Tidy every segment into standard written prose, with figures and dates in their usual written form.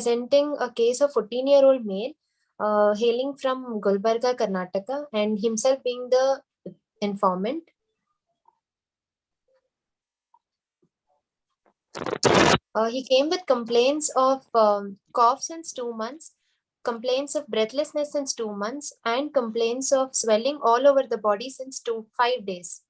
presenting a case of 14-year-old male hailing from Gulbarga, Karnataka, and himself being the informant. He came with complaints of cough since 2 months, complaints of breathlessness since 2 months, and complaints of swelling all over the body since 5 days.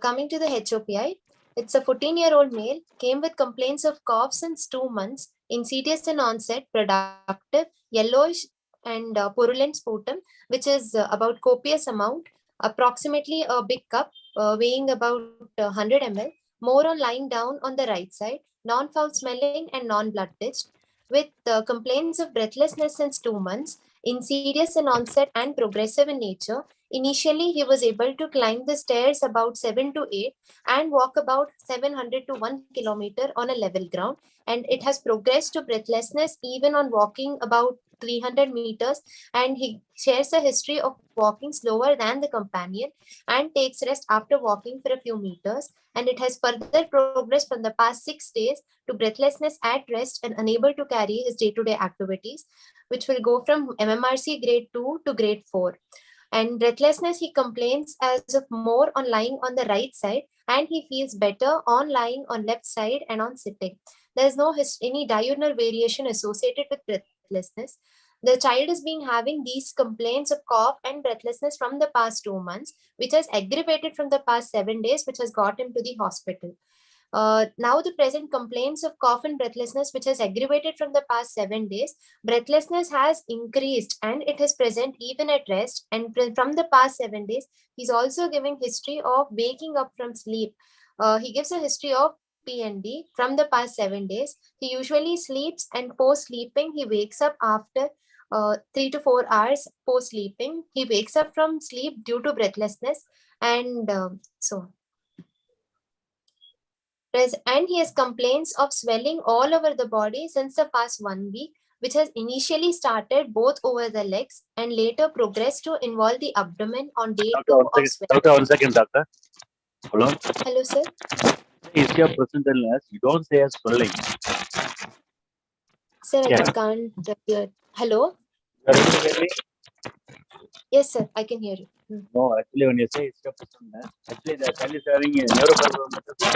Coming to the HOPI, it's a 14-year-old male, came with complaints of cough since 2 months, insidious in onset, productive, yellowish and purulent sputum, which is about copious amount, approximately a big cup, weighing about 100 ml, more on lying down on the right side, non-foul smelling and non-blood test, with complaints of breathlessness since 2 months, insidious in onset and progressive in nature. Initially, he was able to climb the stairs about 7 to 8 and walk about 700 to 1 kilometer on a level ground. And it has progressed to breathlessness even on walking about 300 meters. And he shares a history of walking slower than the companion and takes rest after walking for a few meters. And it has further progressed from the past 6 days to breathlessness at rest and unable to carry his day-to-day activities, which will go from MMRC grade 2 to grade 4. And breathlessness, he complains as of more on lying on the right side, and he feels better on lying on left side and on sitting. There is no any diurnal variation associated with breathlessness. The child is being having these complaints of cough and breathlessness from the past 2 months, which has aggravated from the past 7 days, which has got him to the hospital. Now the present complaints of cough and breathlessness, which has aggravated from the past 7 days, breathlessness has increased and it is present even at rest. And from the past 7 days, he's also giving history of waking up from sleep. He gives a history of PND from the past 7 days. He usually sleeps, and post sleeping, he wakes up after 3 to 4 hours post sleeping. He wakes up from sleep due to breathlessness, and and he has complaints of swelling all over the body since the past 1 week, which has initially started both over the legs and later progressed to involve the abdomen on day 2 of swelling. Doctor, 1 second, doctor. Hello? Hello, sir. Is your present illness? You don't say as swelling. Sir, I can't hear. Hello? You are able to hear me? Yes, sir, I can hear you. No, actually, when you say it's your present illness, actually the child is having a neurofibromatosis.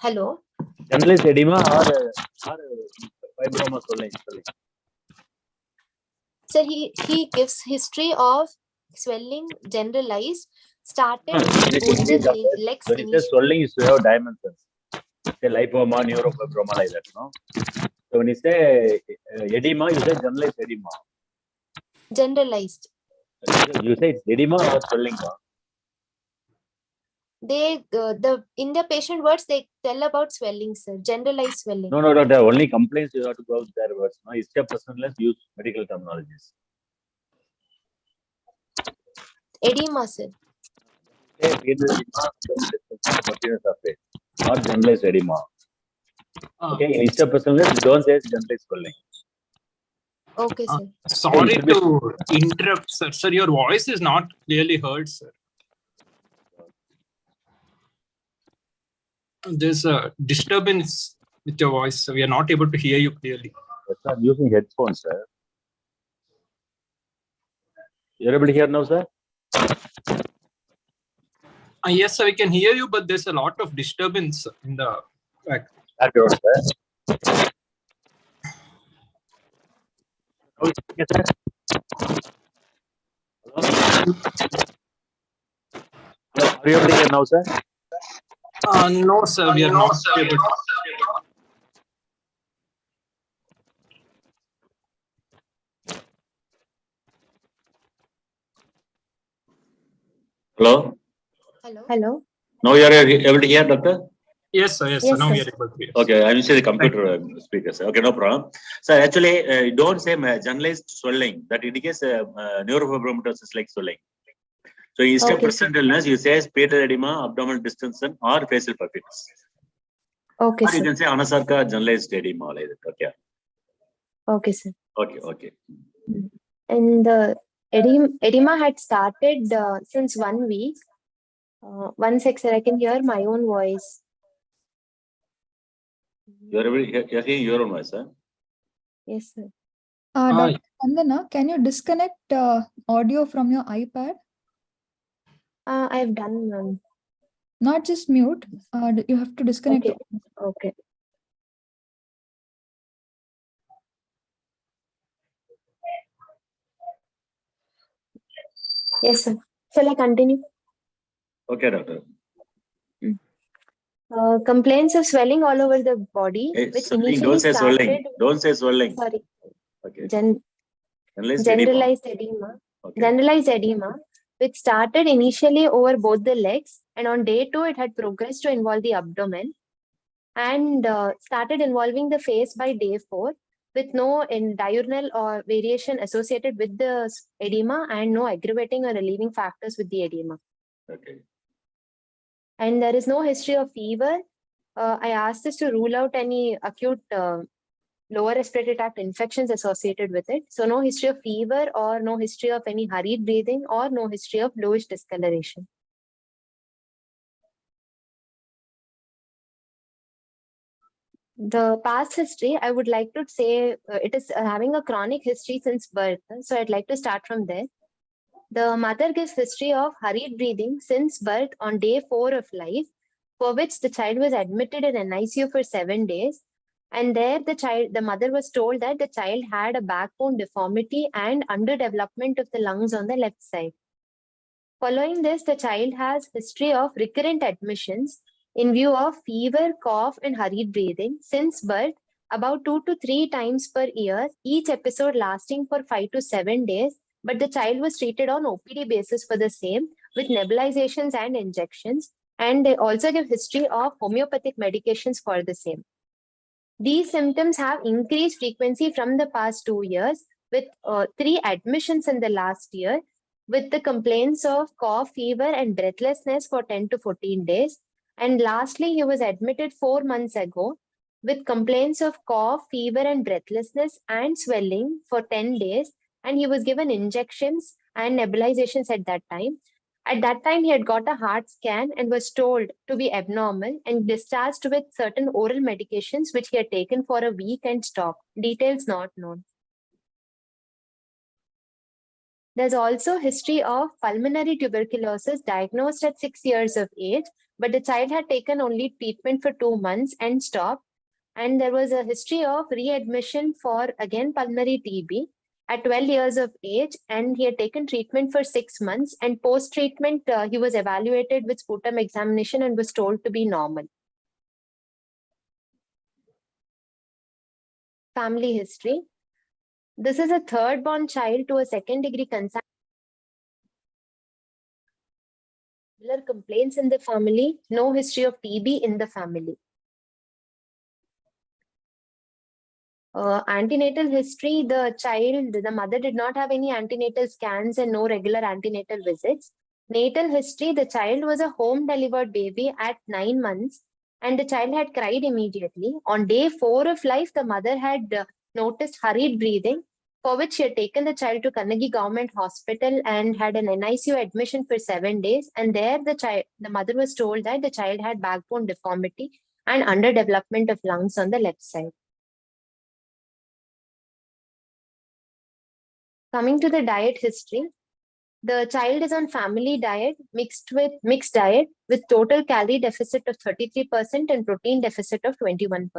Hello? Generalized edema or fibroma swelling. Sir, he gives history of swelling generalized, started When it says swelling, is to have dimensions. Say lipoma, neurofibroma, like that, no? So when you say edema, you say generalized edema. Generalized. You say it's edema or swelling? They in the patient words they tell about swelling, sir. Generalized swelling. No. The only complaints you have to go with their words. No, it's a personal use medical terminologies. Edema, sir. Or generalized edema. Okay, in each personal, don't say generalized swelling. Okay, sir. Sorry to interrupt, sir. Sir, your voice is not clearly heard, sir. There's a disturbance with your voice, so we are not able to hear you clearly. Yes, I'm using headphones, sir. You're able to hear now, sir? Yes, sir, we can hear you, but there's a lot of disturbance in the back. Background, sir. Yes, sir. Hello? Are you able to hear now, sir? No, sir, we are not able to. Hello? Hello. Now you are able to hear, doctor? Yes, sir. Yes, sir. Now we are able to hear. Okay, I'm using the computer speaker, sir. Okay, no problem. So actually, don't say generalized swelling. That indicates neurofibromatosis like swelling. So instead of present illness, you say patellar edema, abdominal distension, or facial puffiness. Okay, or sir. you can say anasarca generalized edema like that. Okay. Okay, sir. Okay. And the edema had started since 1 week. One sec, sir. I can hear my own voice. You're hearing your own voice, huh? Yes, sir. Dr. Spandana, can you disconnect audio from your iPad? I've done, ma'am. Not just mute. You have to disconnect. Okay. Okay. Yes, sir. Shall I continue? Okay, doctor. Complaints of swelling all over the body, Hey, which swelling, initially don't say started. swelling. Don't say swelling. Sorry. Okay. Generalized edema. Okay. Generalized edema, which started initially over both the legs, and on day 2 it had progressed to involve the abdomen, and started involving the face by day 4, with no diurnal or variation associated with the edema, and no aggravating or relieving factors with the edema. Okay. And there is no history of fever. I asked this to rule out any acute lower respiratory tract infections associated with it. So no history of fever, or no history of any hurried breathing, or no history of bluish discoloration. The past history, I would like to say it is having a chronic history since birth. So I'd like to start from there. The mother gives history of hurried breathing since birth on day 4 of life, for which the child was admitted in an ICU for 7 days. And there the mother was told that the child had a backbone deformity and underdevelopment of the lungs on the left side. Following this, the child has history of recurrent admissions in view of fever, cough, and hurried breathing since birth, about 2 to 3 times per year, each episode lasting for 5 to 7 days. But the child was treated on OPD basis for the same, with nebulizations and injections. And they also give history of homeopathic medications for the same. These symptoms have increased frequency from the past 2 years, with 3 admissions in the last year, with the complaints of cough, fever, and breathlessness for 10 to 14 days. And lastly, he was admitted 4 months ago with complaints of cough, fever, and breathlessness and swelling for 10 days. And he was given injections and nebulizations at that time. At that time, he had got a heart scan and was told to be abnormal, and discharged with certain oral medications which he had taken for a week and stopped. Details not known. There's also history of pulmonary tuberculosis diagnosed at 6 years of age, but the child had taken only treatment for 2 months and stopped. And there was a history of readmission for, again, pulmonary TB at 12 years of age, and he had taken treatment for 6 months, and post-treatment he was evaluated with sputum examination and was told to be normal. Family history. This is a third-born child to a second-degree consanguine. Complaints in the family, no history of TB in the family. Antenatal history, the mother did not have any antenatal scans and no regular antenatal visits. Natal history, the child was a home delivered baby at 9 months, and the child had cried immediately. On day 4 of life, the mother had noticed hurried breathing, for which she had taken the child to Kannagi Government Hospital and had an NICU admission for 7 days. And there the mother was told that the child had backbone deformity and underdevelopment of lungs on the left side. Coming to the diet history, the child is on family diet, mixed diet with total calorie deficit of 33% and protein deficit of 21%.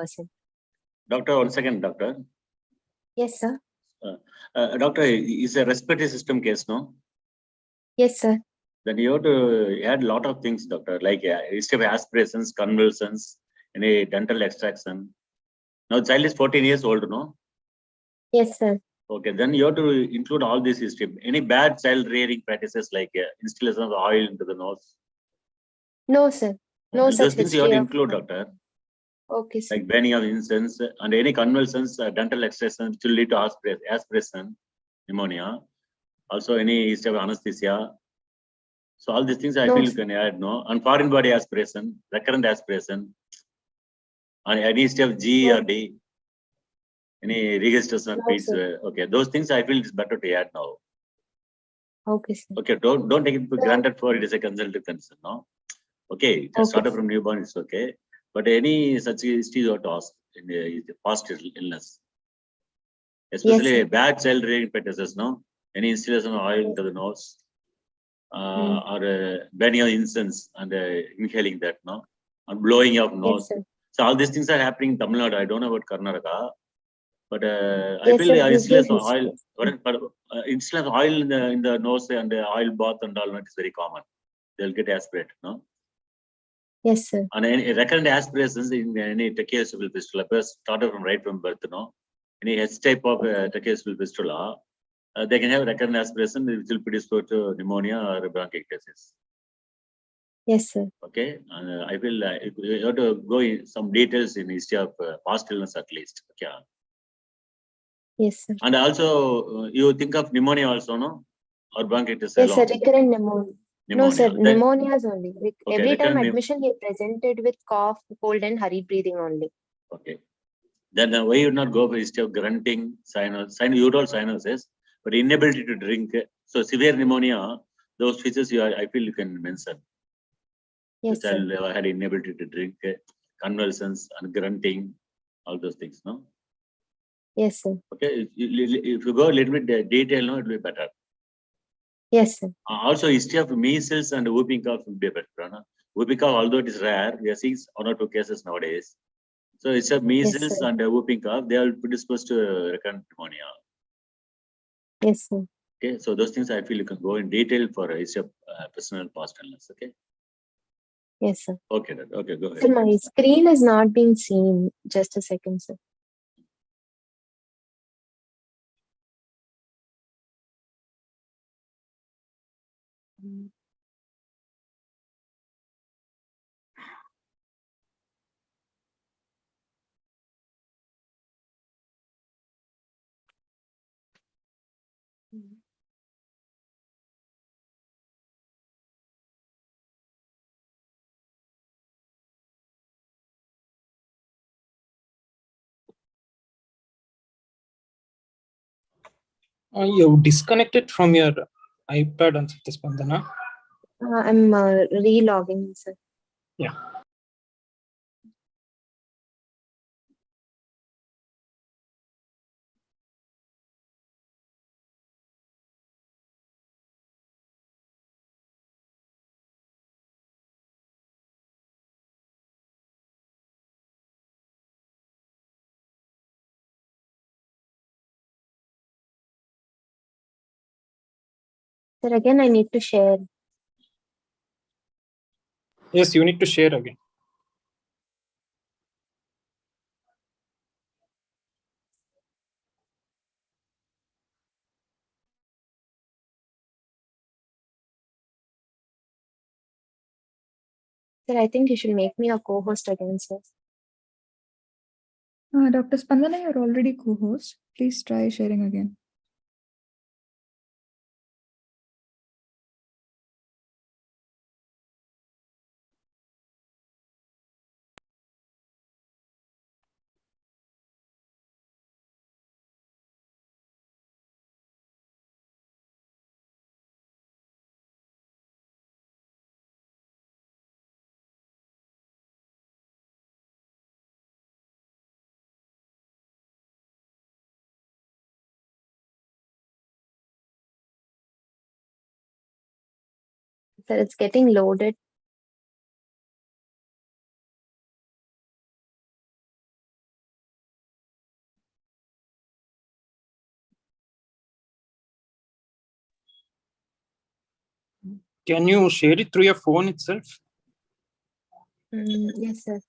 Doctor, 1 second, doctor. Yes, sir. Doctor, is a respiratory system case, no? Yes, sir. Then you have to add a lot of things, doctor, like history of aspirations, convulsions, any dental extraction. Now, child is 14 years old, no? Yes, sir. Okay, then you have to include all this history. Any bad child rearing practices like installation of oil into the nose? No, sir. No such those things you have history to of. include, doctor. Okay, sir. Like burning of incense and any convulsions, dental extraction, which will lead to aspiration, pneumonia. Also, any history of anesthesia. So all these things I feel you can add, no? And foreign body aspiration, recurrent aspiration, and any history of G or D. Any registration of feeds. Okay, those things I feel it's better to add now. Okay, sir. Okay, don't take it for granted for it is a consultative concern, no? Okay, it has started from newborn, it's okay. But any such history you have to ask in the past illness. Especially Yes, bad child rearing practices, no? Any installation of oil into the nose, or burning of incense and inhaling that, no? And blowing of nose. Yes, sir. So all these things are happening in Tamil Nadu. I don't know about Karnataka. But I Yes, feel sir. This installation the of oil, installation of oil in the nose and the oil bath and all that is very common. They'll get aspirate, no? Yes, sir. And any recurrent aspirations in any tracheostomy fistula, started from right from birth, no? Any H type of tracheostomy fistula, they can have recurrent aspiration which will predispose to pneumonia or bronchiectasis. Yes, sir. Okay, and I feel you have to go in some details in history of past illness at least. Okay. Yes, sir. And also, you think of pneumonia also, no? Or bronchitis Yes, sir. alone? Recurrent pneumonia. No, sir. Pneumonia. Then, Pneumonias only. okay, Every time recurrent admission, he presented with cough, cold, and hurried breathing only. okay. Then why you not go for history of grunting, ural sinuses, but inability to drink? So severe pneumonia, those features I feel you can mention. Yes, The sir. child had inability to drink, convulsions and grunting, all those things, no? Yes, sir. Okay, if you go a little bit detail, no, it will be better. Yes, sir. Also, history of measles and whooping cough will be better. No? Whooping cough, although it is rare, we are seeing 1 or 2 cases nowadays. So it's a measles sir. and whooping cough, they are predisposed to recurrent pneumonia. Yes, sir. Okay, so those things I feel you can go in detail for history of personal past illness. Okay. Yes, sir. Okay, okay, go ahead. So my screen is not being seen. Just a second, sir. You disconnected from your iPad and Spandana. I'm re-logging, sir. Yeah. Sir, again, I need to share. Yes, you need to share again. Sir, I think you should make me a co-host again, sir. Dr. Spandana, you're already co-host. Please try sharing again. Sir, it's getting loaded. Can you share it through your phone itself? Yes, sir.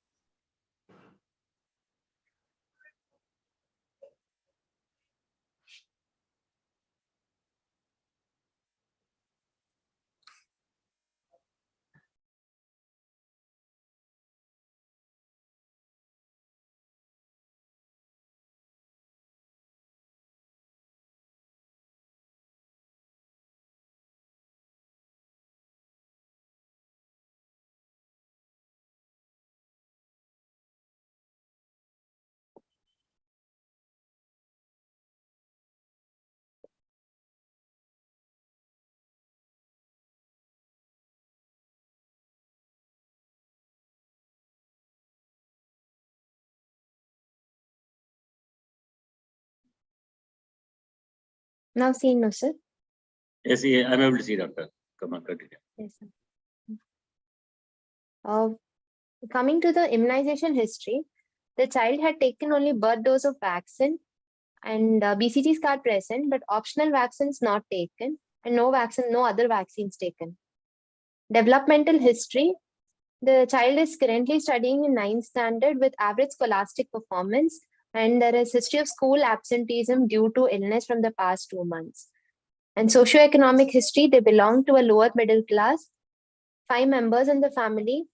Now seen, no, sir? Yes, I'm able to see, doctor. Come on, continue. Yes, sir. Coming to the immunization history, the child had taken only birth dose of vaccine and BCG card present, but optional vaccines not taken, and no other vaccines taken. Developmental history, the child is currently studying in 9th standard with average scholastic performance, and there is history of school absenteeism due to illness from the past 2 months. And socioeconomic history, they belong to a lower middle class, 5 members in the family,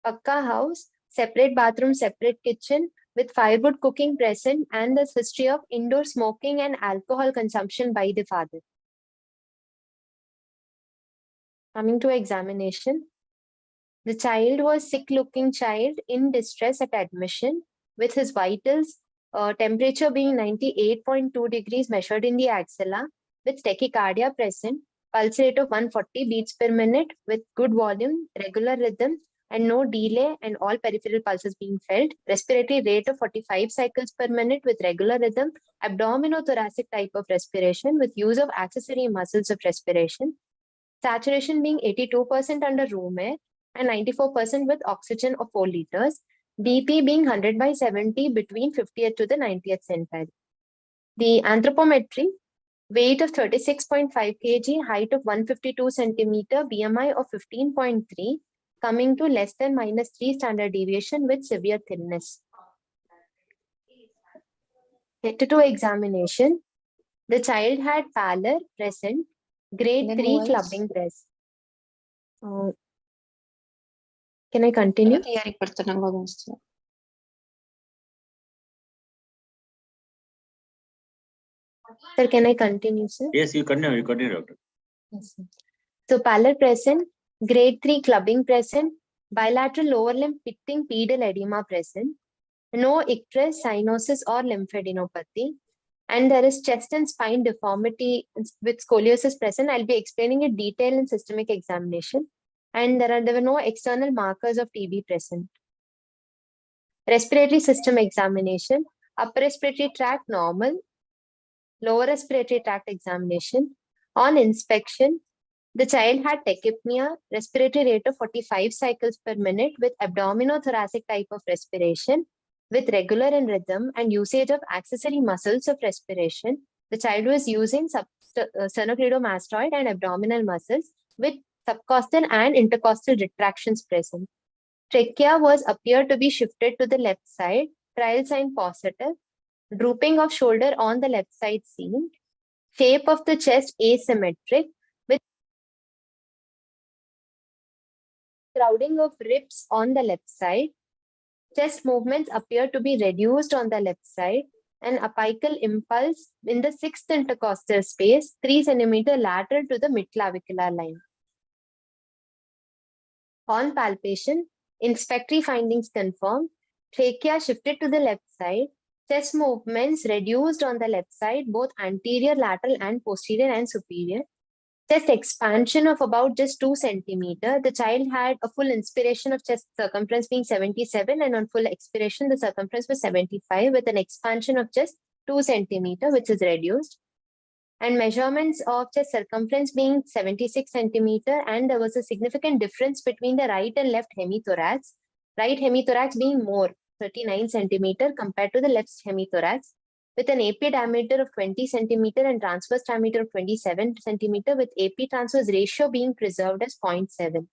Pakka house, separate bathroom, separate kitchen, with firewood cooking present, and there's history of indoor smoking and alcohol consumption by the father. Coming to examination, the child was sick-looking child in distress at admission, with his vitals, temperature being 98.2 degrees measured in the axilla, with tachycardia present, pulse rate of 140 beats per minute, with good volume, regular rhythm, and no delay, and all peripheral pulses being felt. Respiratory rate of 45 cycles per minute with regular rhythm, abdominothoracic type of respiration with use of accessory muscles of respiration. Saturation being 82% under room air and 94% with oxygen of 4 liters. BP being 100/70 between 50th to the 90th centile. The anthropometry, weight of 36.5 kg, height of 152 centimeter, BMI of 15.3, coming to less than -3 standard deviation with severe thinness. Head to examination, the child had pallor present, grade 3 clubbing breast. Can I continue? Sir, can I continue, sir? Yes, you continue, doctor. Yes, sir. So pallor present, grade 3 clubbing present, bilateral lower limb pitting pedal edema present, no icterus, cyanosis or lymphadenopathy, and there is chest and spine deformity with scoliosis present. I'll be explaining in detail in systemic examination. And there were no external markers of TB present. Respiratory system examination, upper respiratory tract normal, lower respiratory tract examination. On inspection, the child had tachypnea, respiratory rate of 45 cycles per minute with abdominothoracic type of respiration, with regular in rhythm and usage of accessory muscles of respiration. The child was using sternocleidomastoid and abdominal muscles with subcostal and intercostal retractions present. Trachea was appeared to be shifted to the left side, trial sign positive, drooping of shoulder on the left side seen, shape of the chest asymmetric, with crowding of ribs on the left side. Chest movements appear to be reduced on the left side, and apical impulse in the 6th intercostal space, 3 cm lateral to the midclavicular line. On palpation, inspectory findings confirmed, trachea shifted to the left side, chest movements reduced on the left side, both anterior, lateral, and posterior and superior. Chest expansion of about just 2 centimeter. The child had a full inspiration of chest circumference being 77, and on full expiration, the circumference was 75 with an expansion of just 2 centimeter, which is reduced. And measurements of chest circumference being 76 centimeter, and there was a significant difference between the right and left hemithorax. Right hemithorax being more, 39 centimeter compared to the left hemithorax, with an AP diameter of 20 centimeter and transverse diameter of 27 centimeter, with AP transverse ratio being preserved as 0.7.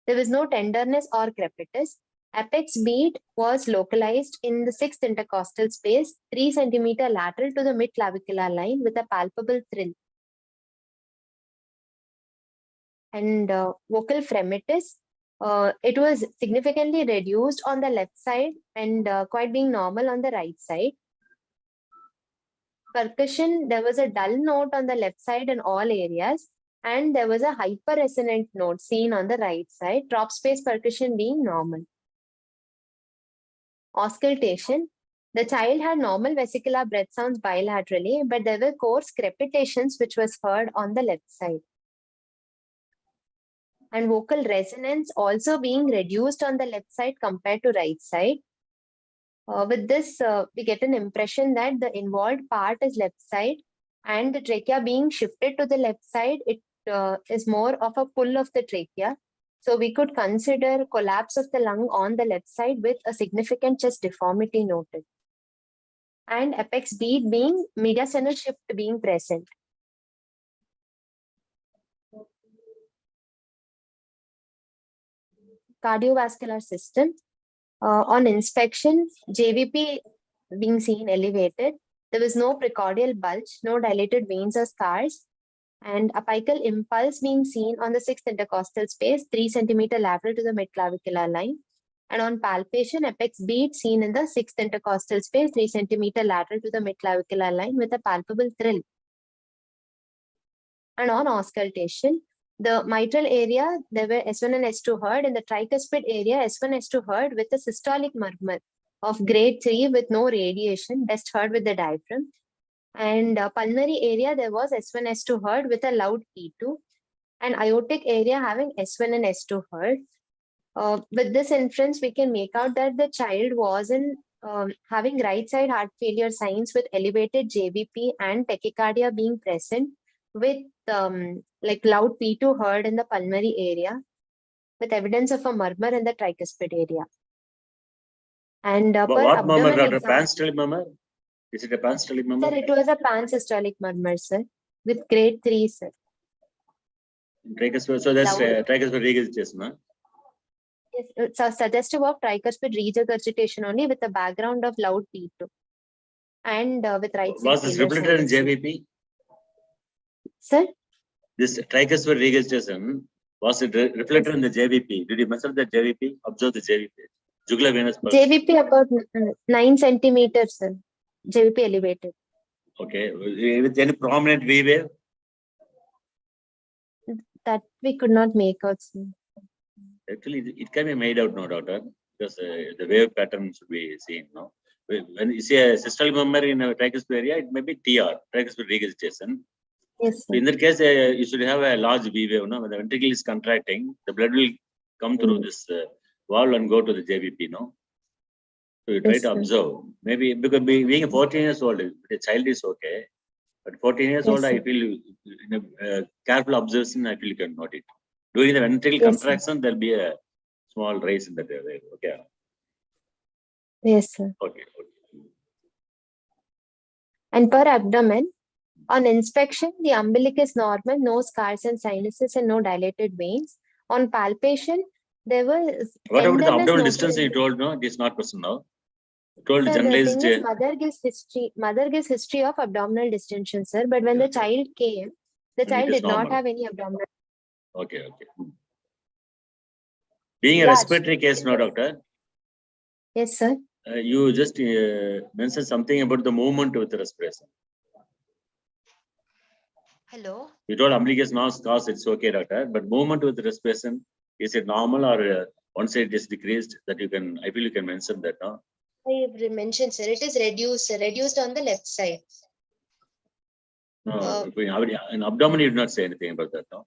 There was no tenderness or crepitus. Apex beat was localized in the 6th intercostal space, 3 centimeter lateral to the midclavicular line with a palpable thrill. And vocal fremitus, it was significantly reduced on the left side and quite being normal on the right side. Percussion, there was a dull note on the left side in all areas, and there was a hyperresonant note seen on the right side, top space percussion being normal. Auscultation, the child had normal vesicular breath sounds bilaterally, but there were coarse crepitations which was heard on the left side. And vocal resonance also being reduced on the left side compared to right side. With this, we get an impression that the involved part is left side, and the trachea being shifted to the left side, it is more of a pull of the trachea. So we could consider collapse of the lung on the left side with a significant chest deformity noted. And apex beat being mediastinal shift being present. Cardiovascular system. On inspection, JVP being seen elevated. There was no precordial bulge, no dilated veins or scars, and apical impulse being seen on the 6th intercostal space, 3 centimeter lateral to the midclavicular line. And on palpation, apex beat seen in the 6th intercostal space, 3 centimeter lateral to the midclavicular line with a palpable thrill. And on auscultation, the mitral area, there were S1 and S2 heard. In the tricuspid area, S1, S2 heard with a systolic murmur of grade 3 with no radiation, best heard with the diaphragm. And pulmonary area, there was S1, S2 heard with a loud P2. And aortic area having S1 and S2 heard. With this inference, we can make out that the child was in having right side heart failure signs with elevated JVP and tachycardia being present, with like loud P2 heard in the pulmonary area, with evidence of a murmur in the tricuspid area. And what murmur, Dr.? Pansystolic murmur? Is it a pansystolic murmur? Sir, it was a pansystolic murmur, sir, with grade 3, sir. Tricuspid, so that's tricuspid regurgitation, huh? Yes, it's a suggestive of tricuspid regurgitation only, with a background of loud P2. And with right side. Was this reflected in JVP? Sir? This tricuspid regurgitation, was it reflected in the JVP? Did you measure the JVP? Observe the JVP. Jugular venous pulse. JVP about 9 centimeters, sir. JVP elevated. Okay. With any prominent V wave? That we could not make out, sir. Actually, it can be made out, no, doctor, because the wave pattern should be seen, no? When you see a systolic murmur in a tricuspid area, it may be TR, tricuspid regurgitation. Yes, sir. In that case, you should have a large V wave, no? When the ventricle is contracting, the blood will come through this valve and go to the JVP, no? So you try to observe. Maybe because being 14 years old, the child is okay. But 14 years old, I feel in a careful observation, I feel you can note it. During the ventricle contraction, there'll be a small raise in the wave. Okay. Yes, sir. Okay. And per abdomen, on inspection, the umbilicus is normal, no scars and sinuses, and no dilated veins. On palpation, there was. What about the abdominal distance you told? No, it is not present now. Told generalized. The thing is, mother gives history of abdominal distension, sir. But when the child came, the child did not have any abdominal. Okay. Being a respiratory case, no, doctor? Yes, sir. You just mentioned something about the movement with the respiration. Hello. You told umbilicus now scars, it's okay, doctor. But movement with the respiration, is it normal or once it is decreased? That you can, I feel you can mention that, no? I have mentioned, sir. It is reduced on the left side. No, in abdomen, you did not say anything about that, no?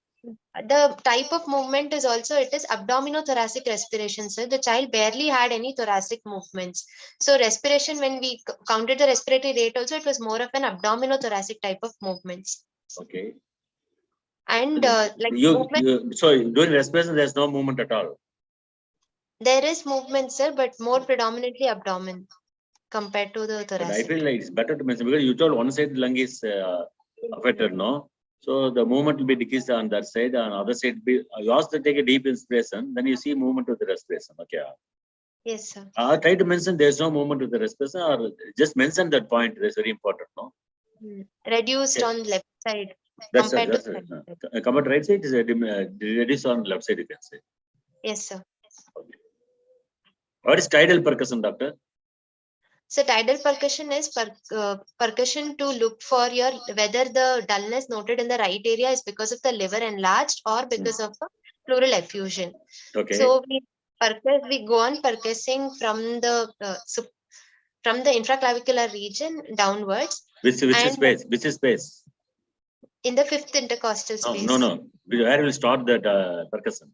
The type of movement is also, it is abdominothoracic respiration, sir. The child barely had any thoracic movements. So respiration, when we counted the respiratory rate also, it was more of an abdominothoracic type of movements. Okay. And so during respiration, there's no movement at all. There is movement, sir, but more predominantly abdomen compared to the thoracic. But I feel like it's better to mention because you told one side the lung is affected, no? So the movement will be decreased on that side, on the other side. You ask to take a deep inspiration, then you see movement with the respiration. Okay. Yes, sir. Try to mention there's no movement with the respiration, or just mention that point. That's very important, no? Reduced on left side. That's right. Compared to right side, is reduced on left side, you can say. Yes, sir. Okay. What is tidal percussion, doctor? So tidal percussion is percussion to look for whether the dullness noted in the right area is because of the liver enlarged or because of a pleural effusion. Okay. So we go on percussing from the infraclavicular region downwards. Which space? Which space? In the 5th intercostal space. No. Where will start that percussion?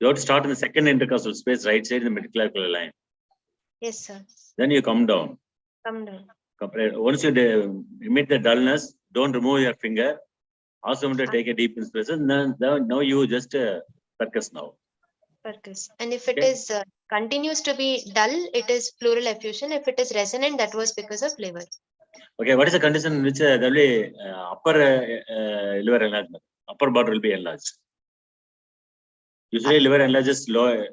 You have to start in the 2nd intercostal space, right side in the midclavicular line. Yes, sir. Then you come down. Once you emit the dullness, don't remove your finger. Ask them to take a deep inspiration. Now you just percuss now. Percuss. And if it Okay. is continues to be dull, it is pleural effusion. If it is resonant, that was because of liver. Okay, what is the condition in which there will be upper liver enlargement? Upper border will be enlarged. Usually, liver enlarges low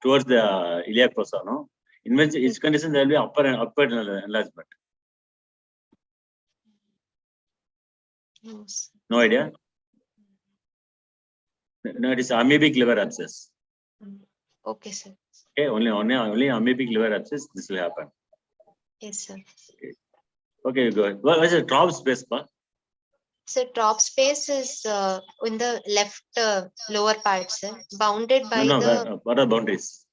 towards the iliac fossa. No, in which condition there will be upper enlargement. No, sir. No idea. No, it is amoebic liver abscess. Okay, sir. Okay, only amoebic liver abscess. This will happen. Yes, sir. Okay, go ahead. What is the trough space, pa? So top space is in the left lower part, sir, bounded by What are boundaries?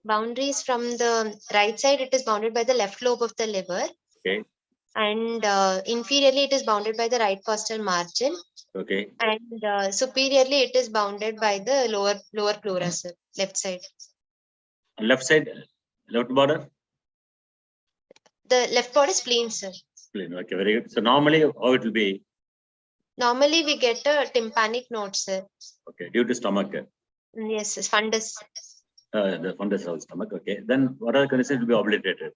boundaries from the right side. It is bounded by the left lobe of the liver. Okay. And inferiorly, it is bounded by the right costal margin. Okay. And superiorly, it is bounded by the lower pleura, sir, left side. Left side, left border. The left border is spleen, sir. Spleen. Okay, very good. So normally, how it will be? Normally, we get a tympanic node, sir. Okay, due to stomach. Yes, sir, fundus. The fundus of stomach. Okay. Then what are the conditions will be obliterated?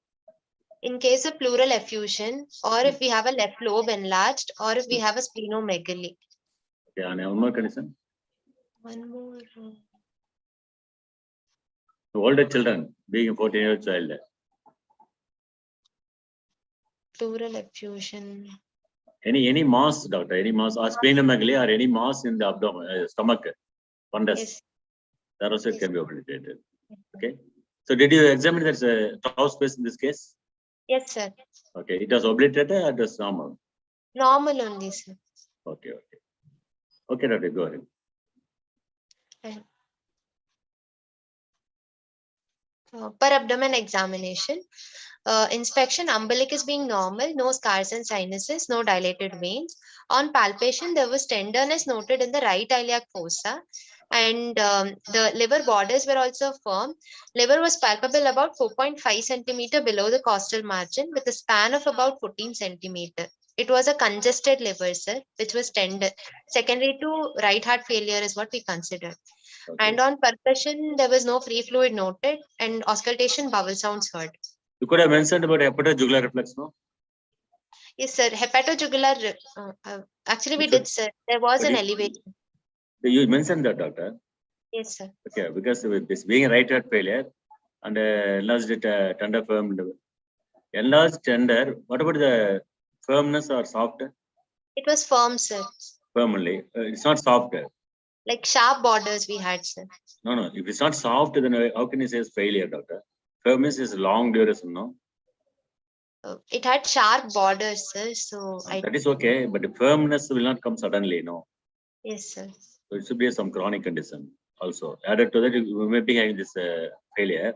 In case of pleural effusion, or if we have a left lobe enlarged, or if we have a splenomegaly. Okay, and one more condition. One more. The older children, being a 14-year-old child. Pleural effusion. Any mass, doctor, any mass or splenomegaly or any mass in the abdomen, stomach, fundus, Yes. that also Yes. can be obliterated. Okay. So did you examine that trough space in this case? Yes, sir. Okay, it was obliterated or it was normal? Normal only, sir. Okay, okay. Okay, doctor, go ahead. Per abdomen examination. Inspection, umbilicus being normal, no scars and sinuses, no dilated veins. On palpation, there was tenderness noted in the right iliac fossa, and the liver borders were also firm. Liver was palpable about 4.5 centimeter below the costal margin with a span of about 14 centimeter. It was a congested liver, sir, which was tender. Secondary to right heart failure is what we considered. Okay. And on percussion, there was no free fluid noted, and auscultation bowel sounds heard. You could have mentioned about hepatojugular reflex, no? Yes, sir. Hepatojugular. Actually, we did, sir. There was an elevation. You mentioned that, doctor. Yes, sir. Okay, because with this being a right heart failure and enlarged tender firm, enlarged tender, what about the firmness or soft? It was firm, sir. Firm only. It's not soft. Like sharp borders we had, sir. No. If it's not soft, then how can you say it's failure, doctor? Firmness is long duration, no? It had sharp borders, sir. So that is okay, but the firmness will not come suddenly, no? Yes, sir. So it should be some chronic condition also. Added to that, you may be having this failure.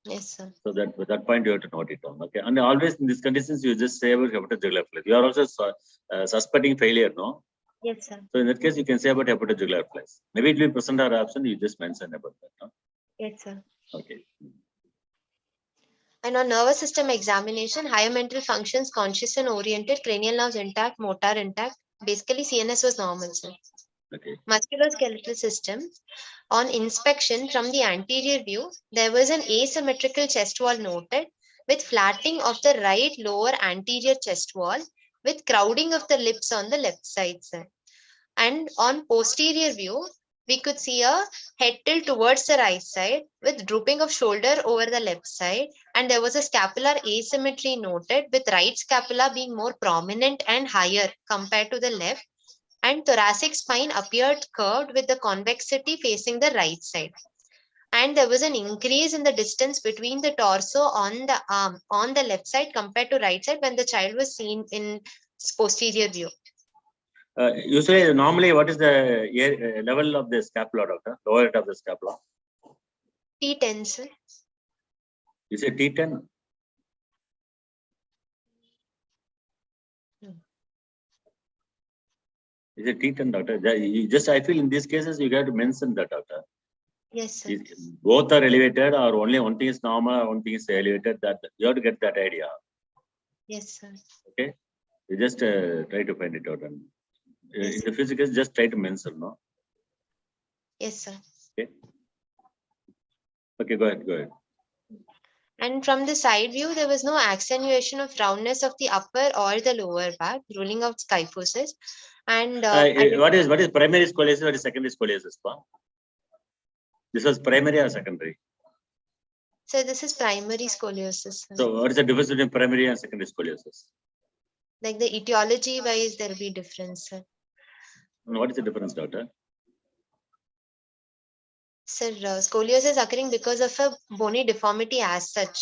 Yes, sir. So that with that point you have to note it down. Okay, and always in these conditions you just say about hepatojugular reflex. You are also suspecting failure, no? Yes, sir. So in that case, you can say about hepatojugular reflex. Maybe it will be present or absent. You just mentioned about that, no? Yes, sir. Okay. And on nervous system examination, higher mental functions, conscious and oriented, cranial nerves intact, motor intact. Basically, CNS was normal, sir. Okay. Musculoskeletal system. On inspection from the anterior view, there was an asymmetrical chest wall noted with flattening of the right lower anterior chest wall with crowding of the lips on the left side, sir. And on posterior view, we could see a head tilt towards the right side with drooping of shoulder over the left side. And there was a scapular asymmetry noted with right scapula being more prominent and higher compared to the left. And thoracic spine appeared curved with the convexity facing the right side. And there was an increase in the distance between the torso on the arm on the left side compared to right side when the child was seen in posterior view. Usually, normally, what is the level of the scapula, doctor? Lower end of the scapula? T10, sir. You say T10? Is it T10, doctor? I feel in these cases, you have to mention that, doctor. Yes, sir. Both are elevated or only one thing is normal or one thing is elevated. That you have to get that idea. Yes, sir. Okay, you just try to find it out, and Yes, in the physical, just try to mention, no? Yes, sir. Okay. Okay, go ahead, go ahead. And from the side view, there was no accentuation of roundness of the upper or the lower back, ruling out kyphosis. And What is primary scoliosis? What is secondary scoliosis? Pa? This was primary or secondary? so this is primary scoliosis, sir. So what is the difference between primary and secondary scoliosis? Like the etiology wise, there will be difference, sir. What is the difference, doctor? Sir, scoliosis occurring because of a bony deformity as such,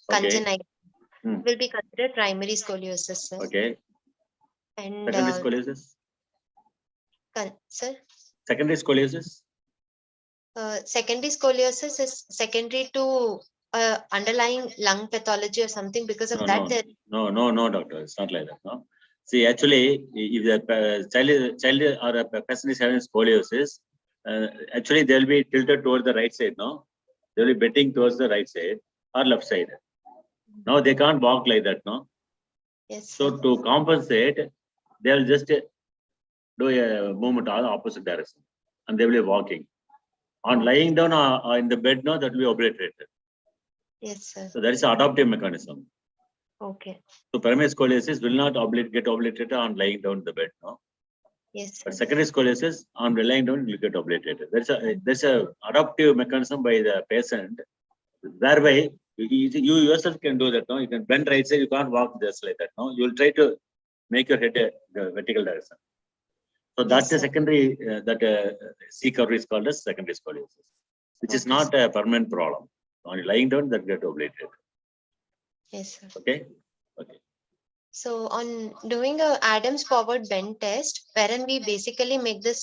Okay. congenital, Hmm. will be considered primary scoliosis, sir. Okay. And Secondary scoliosis? sir, Secondary scoliosis? secondary scoliosis is secondary to underlying lung pathology or something. Because of that, No, doctor. It's not like that. No. See, actually, if the child or a person is having scoliosis, actually they'll be tilted towards the right side. No, they'll be bending towards the right side or left side. No, they can't walk like that. No. yes, So sir. to compensate, they'll just do a movement on the opposite direction, and they will be walking. On Okay. lying down or in the bed, no, that will be obliterated. Yes, sir. So that is an adaptive mechanism. Okay. So primary scoliosis will not get obliterated on lying down in the bed, no. Yes, sir. But secondary scoliosis on lying down will get obliterated. There's a adaptive mechanism by the patient, whereby you yourself can do that. No, you can bend right side. You can't walk just like that. No, you will try to make your head the vertical direction. So that's Yes, a sir. secondary C curve is called as secondary scoliosis, which is Okay, not a permanent problem. On lying down, that get obliterated. Yes, sir. Okay. Okay. So on doing a Adams forward bend test, wherein we basically make this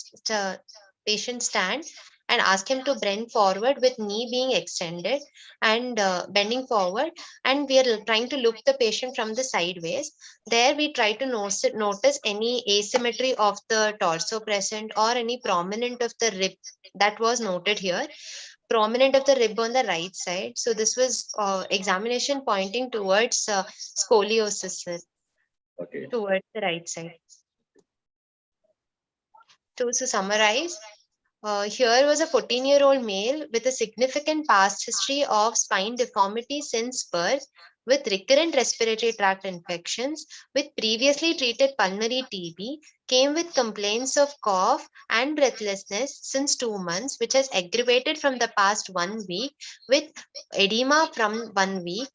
patient stand and ask him to bend forward with knee being extended and bending forward, and we are trying to look the patient from the sideways. There we try to notice any asymmetry of the torso present or any prominent of the rib that was noted here. Prominent of the rib on the right side. So this was examination pointing towards scoliosis, sir. Okay. Towards the right side. To summarize, here was a 14-year-old male with a significant past history of spine deformity since birth, with recurrent respiratory tract infections, with previously treated pulmonary TB, came with complaints of cough and breathlessness since 2 months, which has aggravated from the past 1 week, with edema from 1 week,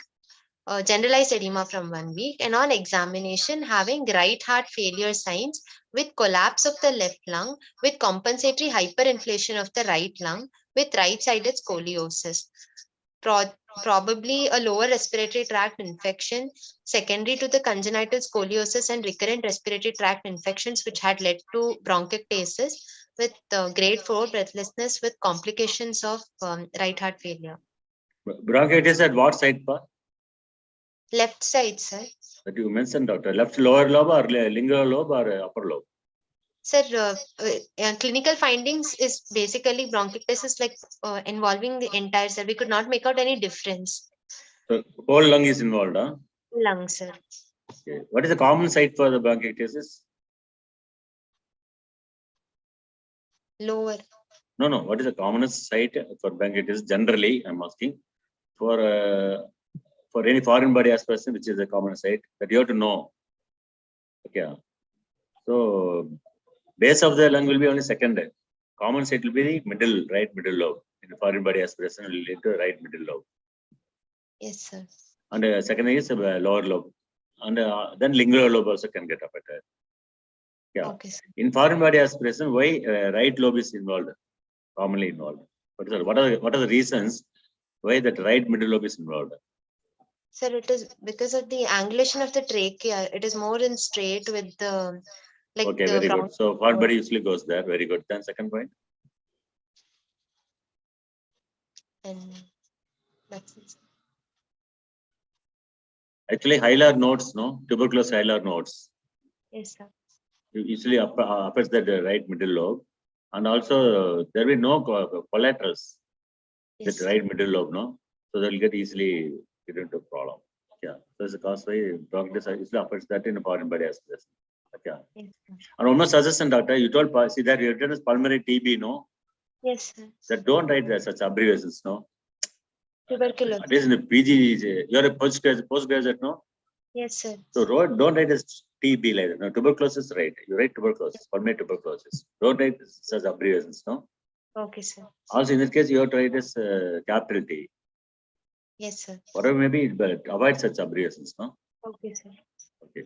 generalized edema from 1 week, and on examination having right heart failure signs with collapse of the left lung, with compensatory hyperinflation of the right lung, with right-sided scoliosis. Probably a lower respiratory tract infection secondary to the congenital scoliosis and recurrent respiratory tract infections, which had led to bronchiectasis with grade 4 breathlessness with complications of right heart failure. Bronchitis at what side, pa? Left side, sir. That you mentioned, doctor. Left lower lobe or lingual lobe or upper lobe? Sir, clinical findings is basically bronchiectasis like involving the entire cell. We could not make out any difference. So whole lung is involved, huh? Lung, sir. Okay. What is the common site for the bronchiectasis? Lower. No. What is the commonest site for bronchiectasis? Generally, I'm asking for any foreign body aspiration, which is the common site that you have to know. Okay. So base of the lung will be only second. Common site will be the right middle lobe. In the foreign body aspiration will lead to right middle lobe. Yes, sir. And second is lower lobe. And then lingual lobe also can get affected. Yeah. Okay, sir. In foreign body aspiration, why right lobe is involved? Commonly involved. But sir, what are the reasons why that right middle lobe is involved? Sir, it is because of the angulation of the trachea. It is more in straight with the Okay, very good. So foreign body usually goes there. Very good. Then second point. And that's it. Actually, hilar nodes, no, tuberculous hilar nodes. Yes, sir. Usually affects the right middle lobe, and also there will be no collaterals. Yes, That right middle lobe, no, so they'll get easily get into problem. Yeah. So it's a cause why bronchitis is the affects that in foreign body as well. Okay. Yes, sir. And one more suggestion, doctor, you told see that you written as pulmonary TB, no? Yes, sir. That don't write that such abbreviations, no? Tuberculosis. At least in the PG, you're a postgraduate, no? Yes, sir. So don't write as TB like that. No, tuberculosis, right? You write tuberculosis, pulmonary tuberculosis. Don't write such abbreviations, no? Okay, sir. Also, in this case, you have to write as capital T. Yes, sir. Whatever may be, but avoid such abbreviations, no? Okay, sir. Okay.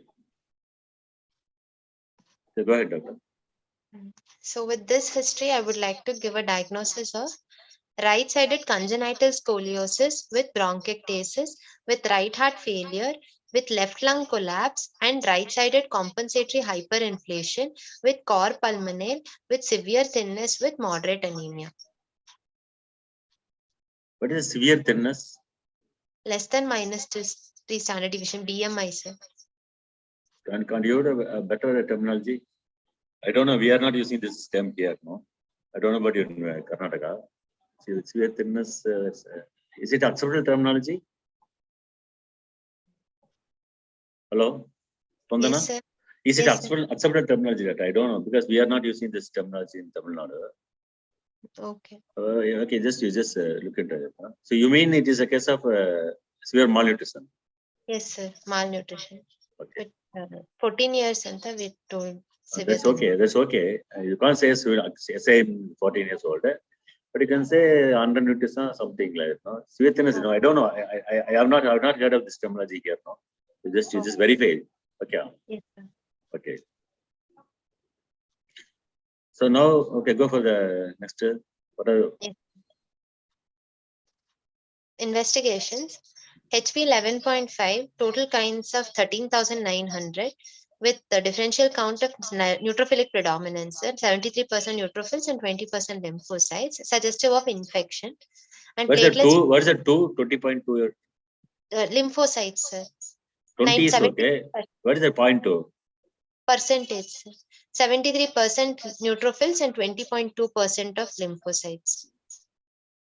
So go ahead, doctor. So with this history, I would like to give a diagnosis of right-sided congenital scoliosis with bronchiectasis, with right heart failure, with left lung collapse, and right-sided compensatory hyperinflation with cor pulmonale, with severe thinness with moderate anemia. What is severe thinness? Less than minus 3 standard deviation, BMI, sir. Can't you have a better terminology? I don't know. We are not using this term here, no? I don't know about you in Karnataka. Severe thinness, is it acceptable terminology? Hello? Spandana? Yes, sir. Is it Yes, sir. acceptable terminology that I don't know because we are not using this terminology in Tamil Nadu. Okay. Okay, you just look into it. Huh? So you mean it is a case of severe malnutrition? Yes, sir. Malnutrition. Okay. With 14 years, anta we told. That's okay. That's okay. You can't say same 14 years old, but you can say undernutrition or something like that. No? Severe thinness, no, I don't know. I have not heard of this terminology here. No, you just verify. Okay. Yes, sir. Okay. So now, okay, go for the next. What are Yes. Investigations. HP 11.5, total kinds of 13,900 with the differential count of neutrophilic predominance, 73% neutrophils and 20% lymphocytes, suggestive of infection. And what's the platelets, two? What is the 20.2? lymphocytes, sir. 20 is okay. What is the 0.2? Percentage, sir. 73% neutrophils and 20.2% of lymphocytes.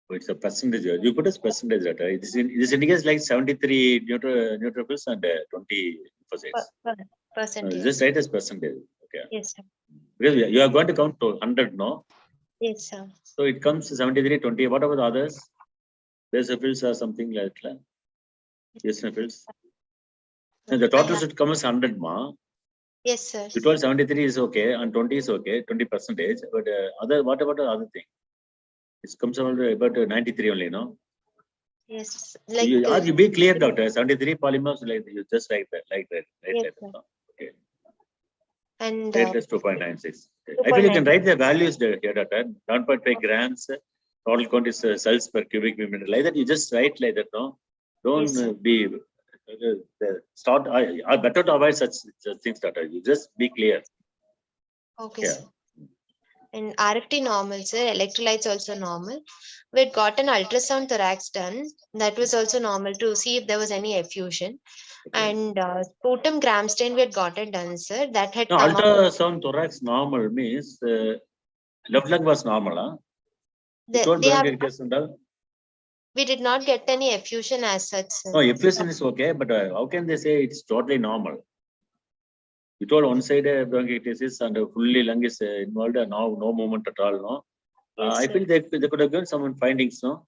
It's a percentage. You put as percentage, right? This indicates like 73 neutrophils and 20 lymphocytes. Percentage. Just write as percentage. Okay. Yes, sir. Because you are going to count to 100, no? Yes, sir. So it comes to 73, 20. What about the others? Basophils or something like that. Eosinophils. And the total should come as 100, ma. Yes, sir. You told 73 is okay and 20 is okay, 20%. But what about the other thing? It comes out about 93 only, no? Yes. Like you be clear, doctor. 73 polymers, like you just write that, like that, right? yes, Like that, no? Okay. And Rate is 2.96. I feel you can write the values there, doctor. 1.5 grams. Total count is cells per cubic millimeter. Like that, you just write like that, no? Don't yes, be start. Better to avoid such things, doctor. You just be clear. okay, Yeah. sir. And RFT normal, sir. Electrolytes also normal. We had got an ultrasound thorax done. That was also normal to see if there was any effusion. Okay. And sputum gram stain we had got it done, sir. That had No, come up. ultrasound thorax normal means left lung was normal, huh? You told bronchiectasis and all. We did not get any effusion as such, sir. No, effusion is okay, but how can they say it's totally normal? You told one side bronchiectasis and fully lung is involved, no movement at all, no? Yes, I sir. feel they could have given some findings, no?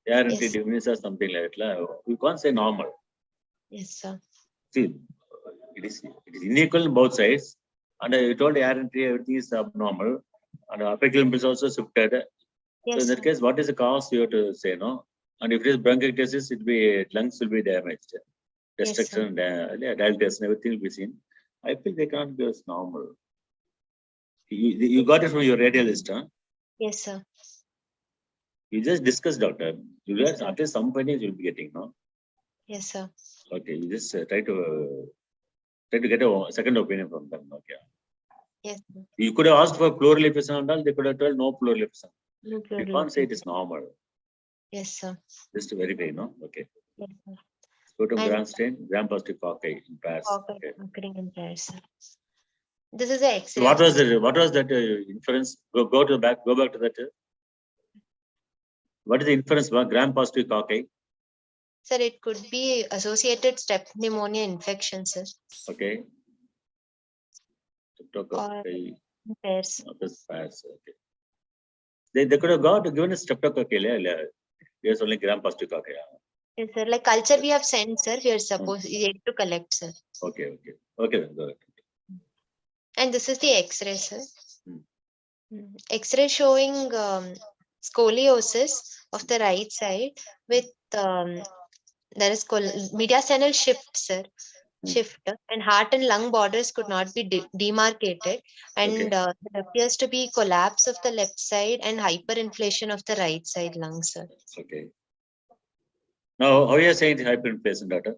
ARNT Yes. diminished or something like that. You can't say normal. Yes, sir. See, it is unequal on both sides. And you told ARNT everything is abnormal. And apical limb is also shifted. Yes, So in that sir. case, what is the cause you have to say, no? And if it is bronchiectasis, lungs will be damaged. Yes, sir. Destruction, dilatation, everything will be seen. I feel they can't be as normal. You got it from your radiolist, huh? Yes, sir. You just discuss, doctor. You Yes, guys, sir. at least some findings you'll be getting, no? Yes, sir. Okay, you just try to get a second opinion from them. Okay. Yes, sir. You could have asked for pleural effusion and all. They could have told no pleural effusion. No You pleural can't say it effusion. is normal. Yes, sir. Just to verify, no? Okay. Yes, sir. Sputum And- gram stain, gram positive cocci in pairs. Okay. Occurring in pairs, sir. This is the X-ray. So what was that inference? Go back to that. What is the inference? Gram positive cocci. Sir, it could be associated strep pneumonia infection, sir. Okay. Or pairs. Okay. They could have given a streptococcal. There's only gram-positive cocci. Yes, sir. Like culture we have sent, sir. We are supposed yet to collect, sir. Okay. Then go ahead. And this is the X-ray, sir. Hmm. X-ray showing scoliosis of the right side with there is mediastinal shift, sir. Shift, and heart and lung borders could not be demarcated, and there appears to be collapse of the left side and hyperinflation of the right side lung, sir. Okay. Now, how are you saying it's hyperinflation, doctor?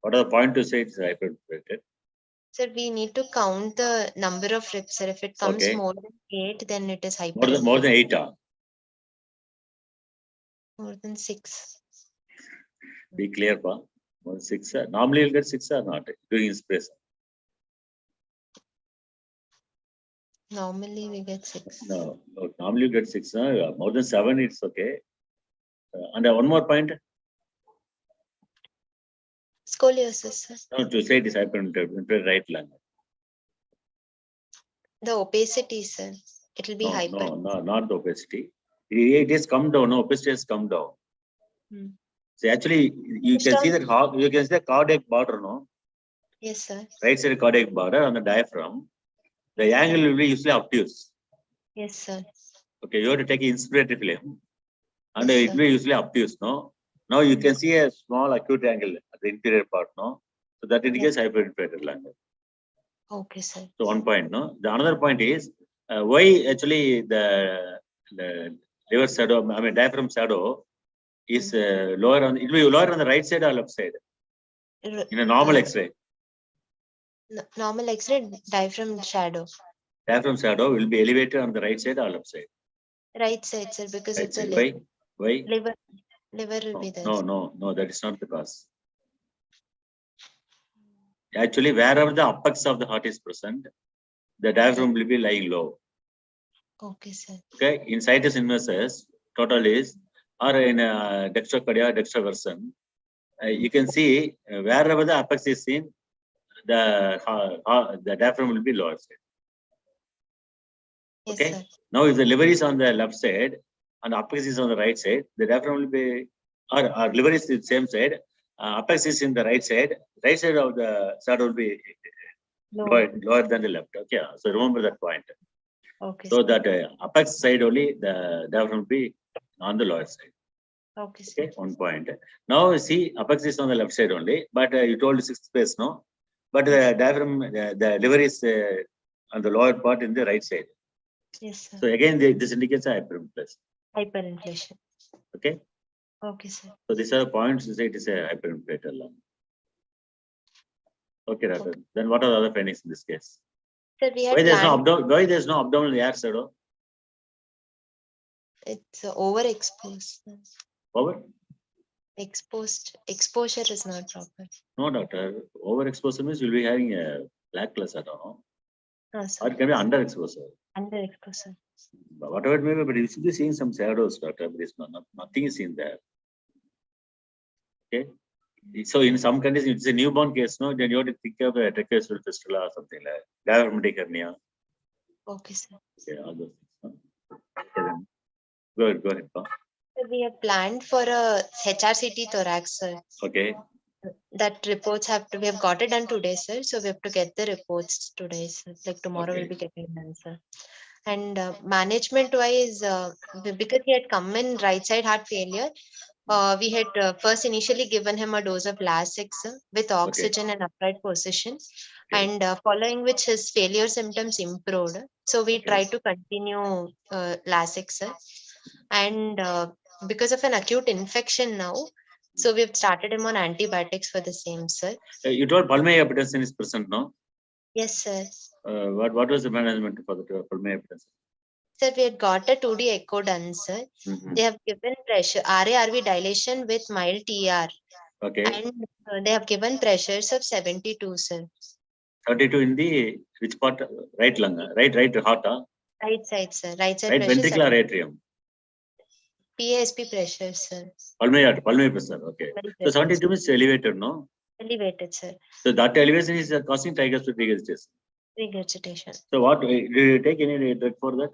What are the point to say it's hyperinflated? Sir, we need to count the number of ribs, sir. If it comes more than 8, then it is hyperinflation. More than 8, More than 6. Be clear, pa. More than 6. Normally, you'll get 6 or not during inspiration. Normally, we get 6. No, normally you get 6. More than 7, it's okay. And one more point. Scoliosis, sir. No, to say it is hyperinflated right lung. The opacity, sir. It will be hyper. No, not the opacity. It has come down. No, opacity has come down. So actually, you can see that you can see the cardiac border, no? Yes, sir. Right side cardiac border on the diaphragm. The angle will be usually obtuse. Yes, sir. Okay, you have to take inspiratory film, and Yes, it will be usually obtuse, no? Now you can see a small acute angle at the inferior part, no? So that indicates hyperinflated lung. Okay, sir. So one point, no? The another point is why actually the liver shadow, I mean diaphragm shadow is lower on. It will be lower on the right side or left side in a normal X-ray. Normal X-ray diaphragm shadow. Diaphragm shadow will be elevated on the right side or left side. Right side, sir, because Right it's a side. liver. Why? Liver will be there. No, that is not the cause. Actually, wherever the apex of the heart is present, the diaphragm will be lying low. Okay, sir. Okay, in situs inversus, total is, or in dextrocardia, dextroversion, you can see wherever the apex is seen, the diaphragm will be lower side. Okay. Yes, sir. Now, if the liver is on the left side and apex is on the right side, the diaphragm will be, or liver is the same side, apex is in the right side of the shadow will be lower than the left. Okay, so remember that point. Okay. So that apex side only, the diaphragm will be on the lower side. Okay, Okay, one point. Now see, apex is on the left side only, but you told 6th space, no? But the diaphragm, the liver is on the lower part in the right side. Yes, sir. So again, this indicates hyperinflation. Hyperinflation. Okay. Okay, sir. So these are the points to say it is a hyperinflated lung. Okay, doctor. Okay. Then what are the other findings in this case? Sir, we have why there's no abdominal air shadow? It's overexposed. Over? Exposure is not proper. No, doctor. Overexposure means you'll be having a lackluster, no? No, sir. Or it can be underexposure. Underexposure. But whatever it may be, but you should be seeing some shadows, doctor. But it's nothing is seen there. Okay. So in some conditions, if it's a newborn case, no, then you have to think of a tracheostomy fistula or something like diaphragmatic hernia. Okay, sir. Okay, all those things. Okay, then. Go ahead. So we have planned for a HRCT thorax, sir. Okay. That reports we have got it done today, sir. So we have to get the reports today, sir. Like tomorrow we'll be getting done, sir. And management wise, because he had come in right side heart failure, we had first initially given him a dose of Lasix with oxygen and upright position, and following which his failure symptoms improved. So we try to continue Lasix, and because of an acute infection now, so we've started him on antibiotics for the same, sir. You told pulmonary hypertension is present, no? Yes, sir. What was the management for the pulmonary hypertension? Sir, we had got a 2D echo done, sir. They have given pressure, RA-RV dilation with mild TR. Okay. And they have given pressures of 72, sir. 32 in the which part? Right lung, right heart? Right side, sir. Right side right pressure. ventricular atrium. PASP pressure, sir. Pulmonary pressure. Okay. Pulmonary So pressure, 72 is elevated, no? elevated, sir. So that elevation is causing tricuspid regurgitation. Regurgitation. So what, did you take any drug for that?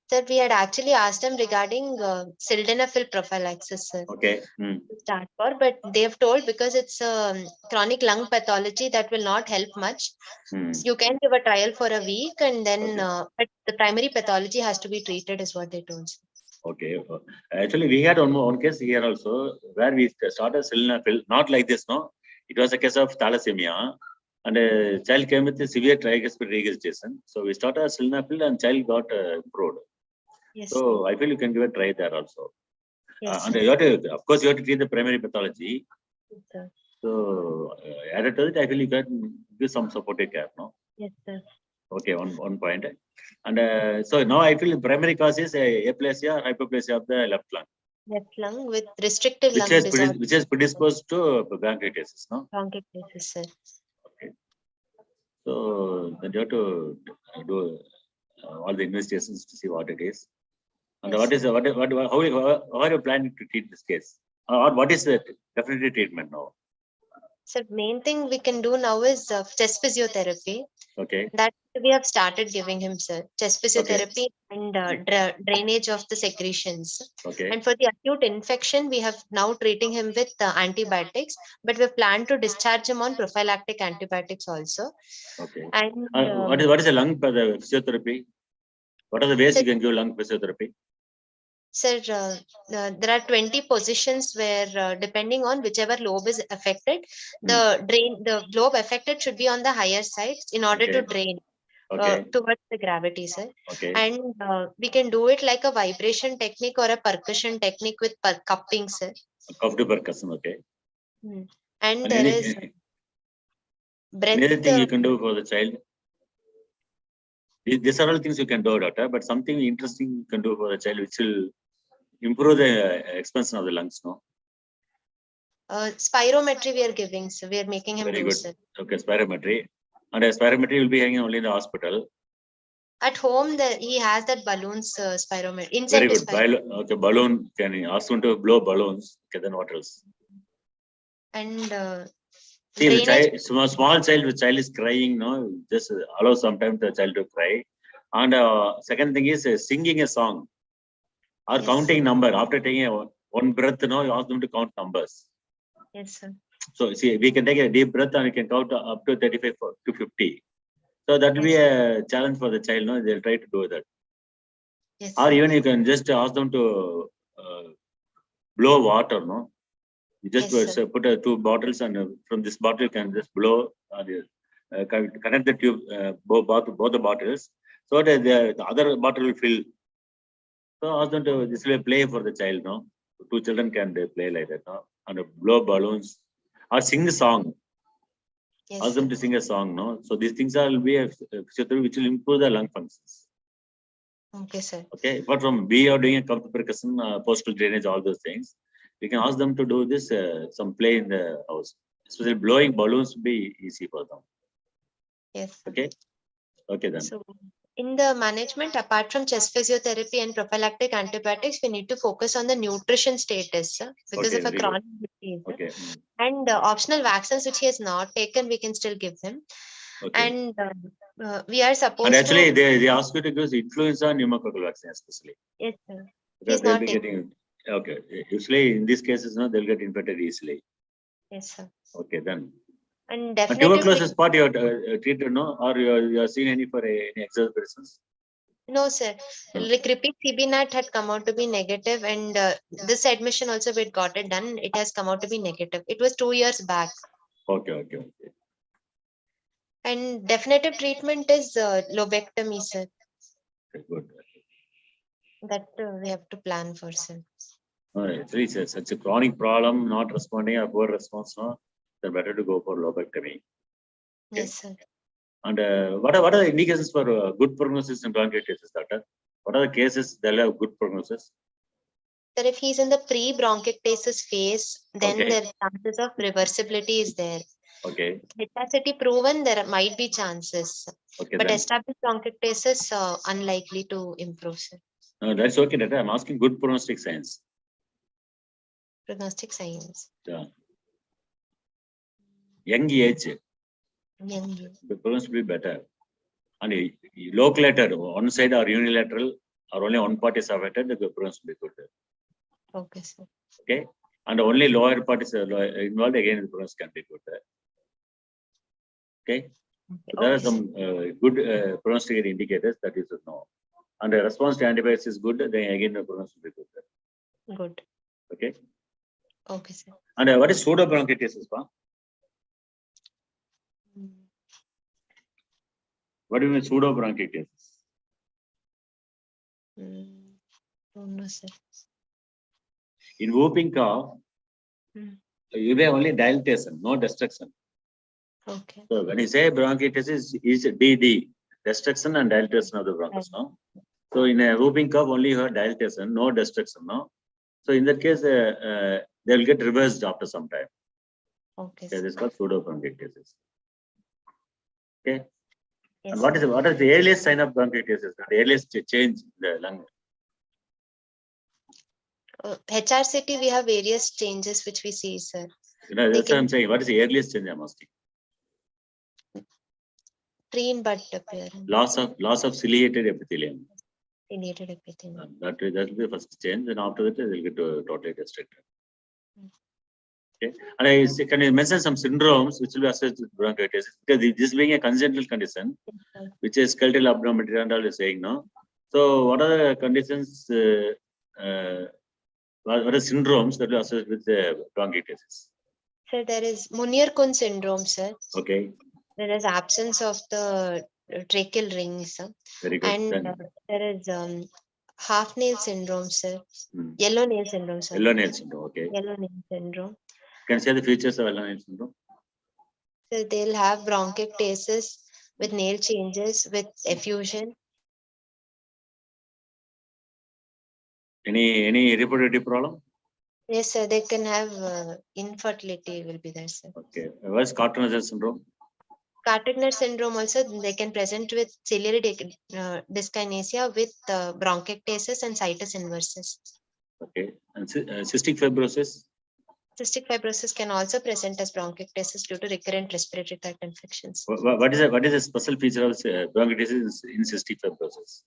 Sir, we had actually asked them regarding sildenafil prophylaxis, sir. Okay. To start for, but they've told because it's a chronic lung pathology that will not help much. You can give a trial for a week and then but the primary pathology has to be treated is what they told. Okay. Actually, we had one case here also where we started sildenafil, not like this, no. It was a case of thalassemia, and a child came with a severe tricuspid regurgitation. So we started sildenafil and child got improved. Yes. So I feel you can give a try there also. Yes. And you have to, of course, you have to treat the primary pathology. Yes, sir. So added to it, I feel you can give some supportive care, no? Yes, sir. Okay, one point. And so now I feel the primary cause is aplasia, hypoplasia of the left lung. Left lung with restrictive lung disorder. Which is predisposed to bronchiectasis, no? Bronchiectasis, sir. Okay. So then you have to do all the investigations to see what it is. And Yes, how are you planning to treat this case? Or what is the definite treatment now? So main thing we can do now is chest physiotherapy. Okay. That we have started giving him, sir. Chest physiotherapy and drainage of the secretions. Okay. And for the acute infection, we have now treating him with antibiotics, but we plan to discharge him on prophylactic antibiotics also. Okay. And what is the lung physiotherapy? What are the ways you can give lung physiotherapy? Sir, there are 20 positions where depending on whichever lobe is affected, the lobe affected should be on the higher side in order to drain towards the gravity, sir. Okay. And we can do it like a vibration technique or a percussion technique with cupping, sir. Cuffed percussion, okay. And there is breath. Anything you can do for the child? These are all things you can do, doctor, but something interesting you can do for the child which will improve the expansion of the lungs, no? Spirometry we are giving, so we are making him Very do, good. sir. Okay, spirometry. And a spirometry will be hanging only in the hospital. At home, he has that balloons spirometry. Inside Very the good. Okay, balloon. Can you ask him to blow balloons? Okay, then what else? And see, the child, small child, the child is crying, no? Just allow sometimes the child to cry. And second thing is singing a song or counting number. After taking one breath, no, you ask them to count numbers. Yes, sir. So see, we can take a deep breath and we can count up to 35 to 50. So that will be a challenge for the child, no? They'll try to do that. Yes, or even you can just ask them to blow water, no? You just put 2 bottles and from this bottle you can just blow, connect the tube, both the bottles, so that the other bottle will fill. So ask them to, this will play for the child, no? 2 children can play like that, no? And blow balloons or sing a song. Yes, ask them to sing a song, no? So these things will be a physiotherapy which will improve the lung functions. Okay, sir. Okay, apart from we are doing a cup percussion, postal drainage, all those things, we can ask them to do this, some play in the house. Especially blowing balloons will be easy for them. Yes. Okay. Okay then. So in the management, apart from chest physiotherapy and prophylactic antibiotics, we need to focus on the nutrition status because of a chronic disease. Okay. And optional vaccines which he has not taken, we can still give him. Okay. And we are supposed and actually, to. they ask you to give influenza and pneumococcal vaccine especially. Yes, sir. Because they'll be getting. Okay. Usually in these cases, no, they'll get infected easily. Yes, sir. Okay then. And definitely. Tuberculosis part you are treated, no, or you are seeing any for any exacerbations? No, sir. Like repeat CB NAT had come out to be negative, and this admission also we got it done. It has come out to be negative. It was 2 years back. Okay. And definitive treatment is lobectomy, sir. Okay, good. That we have to plan for, sir. It's such a chronic problem, not responding or poor response, no, they're better to go for lobectomy. Okay. Yes, sir. And what are the indications for good prognosis in bronchiectasis, doctor? What are the cases they'll have good prognosis? Sir, if he's in the pre-bronchiectasis phase, then the chances of reversibility is there. Okay. Metacity proven, there might be chances. Okay, but then. established bronchiectasis unlikely to improve, sir. No, that's okay, doctor. I'm asking good prognostic signs. Prognostic signs. Yeah. Young age, Young. the prognosis will be better. And locator, one side or unilateral, or only one part is affected, the prognosis will be good. Okay, sir. Okay. And only lower part is involved, again, the prognosis can be good. Okay. So there are some good prognostic indicators that you should know. And the response to antibiotics is good, then again the prognosis will be good. Good. Okay. Okay, sir. And what is pseudobronchiectasis? What do you mean pseudobronchiectasis? Don't know, sir. In whooping cough, you have only dilatation, no destruction. Okay. So when you say bronchiectasis, is DD, destruction and dilatation of the bronchus. No? So in a whooping cough, only you have dilatation, no destruction. No? So in that case, they will get reversed after some time. Okay. Okay, this is called pseudobronchiectasis. Okay. Yes, And what is the earliest sign of bronchiectasis? The earliest change in the lung? HRCT, we have various changes which we see, sir. You know, that's what I'm saying. What is the earliest change? I'm asking. Tree in bud appearance. Loss of ciliated epithelium. Ciliated epithelium. That will be the first change. Then after that, they will get totally restricted. Okay. And can you mention some syndromes which will be associated with bronchiectasis? Because this being a congenital condition, which is skeletal abnormality and all is saying no. So what are the conditions? What are syndromes that are associated with bronchiectasis? Sir, there is Munier-Kuhn syndrome, sir. Okay. There is absence of the tracheal rings. Very good. And there is half nail syndrome, sir. Yellow nail syndrome, sir. Yellow nail syndrome. Okay. Yellow nail syndrome. Can you say the features of yellow nail syndrome? So they'll have bronchiectasis with nail changes, with effusion. Any reproductive problem? Yes, sir. They can have infertility will be there, sir. Okay. What is Carter syndrome? Carter syndrome also, they can present with ciliary dyskinesia with bronchiectasis and situs inversus. Okay. And cystic fibrosis? Cystic fibrosis can also present as bronchiectasis due to recurrent respiratory tract infections. What is the special feature of bronchiectasis in cystic fibrosis?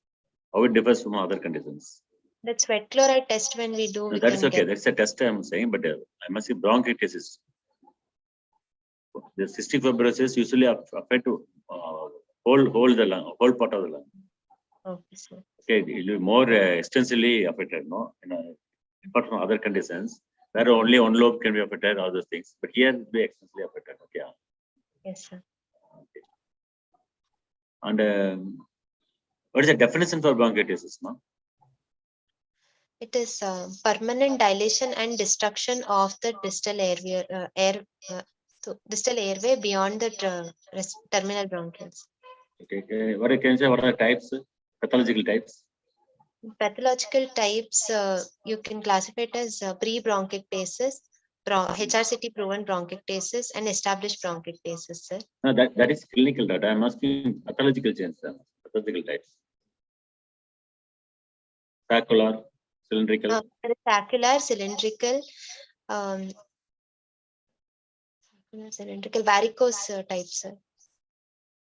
How it differs from other conditions? That sweat chloride test when we do. No, that is okay. That's a test I'm saying, but I must say bronchiectasis. The cystic fibrosis usually affect whole the lung, whole part of the lung. Okay, sir. Okay, it will be more extensively affected, no? Apart from other conditions, where only one lobe can be affected, all those things. But here it will be extensively affected. Okay. Yes, sir. Okay. And what is the definition for bronchiectasis, no? It is permanent dilation and destruction of the distal airway, distal airway beyond the terminal bronchioles. Okay. What can you say? What are the types? Pathological types? Pathological types, you can classify it as pre-bronchiectasis, HRCT proven bronchiectasis, and established bronchiectasis, sir. No, that is clinical data. I'm asking pathological changes, pathological types. Saccular, cylindrical. Saccular, cylindrical, varicose types, sir.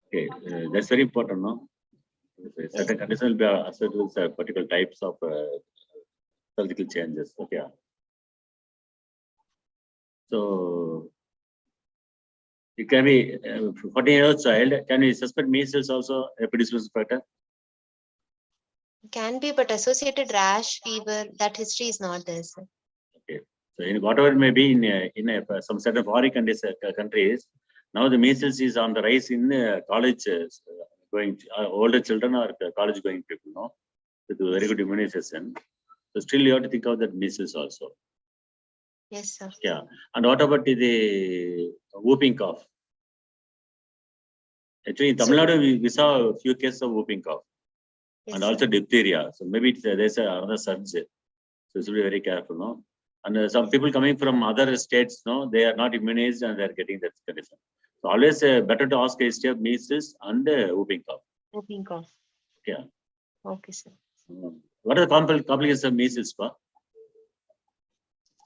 Okay, that's very important, no? Certain conditions will be associated with particular types of pathological changes. Okay. So it can be 14-year-old child. Can we suspect measles also a predisposing factor? Can be, but associated rash, fever, that history is not there, sir. Okay. So in whatever it may be in some certain foreign countries, now the measles is on the rise in college going older children or college going people, no, with very good immunization. So still you have to think of that measles also. Yes, sir. Yeah. And what about the whooping cough? Actually, in Tamil Nadu, we saw a few cases of whooping cough. Yes, and also diphtheria. So maybe there's another surge. So you should be very careful, no? And some people coming from other states, no, they are not immunized and they are getting that condition. So always better to ask a history of measles and whooping cough. Whooping cough. Yeah. Okay, sir. What are the complications of measles, pa?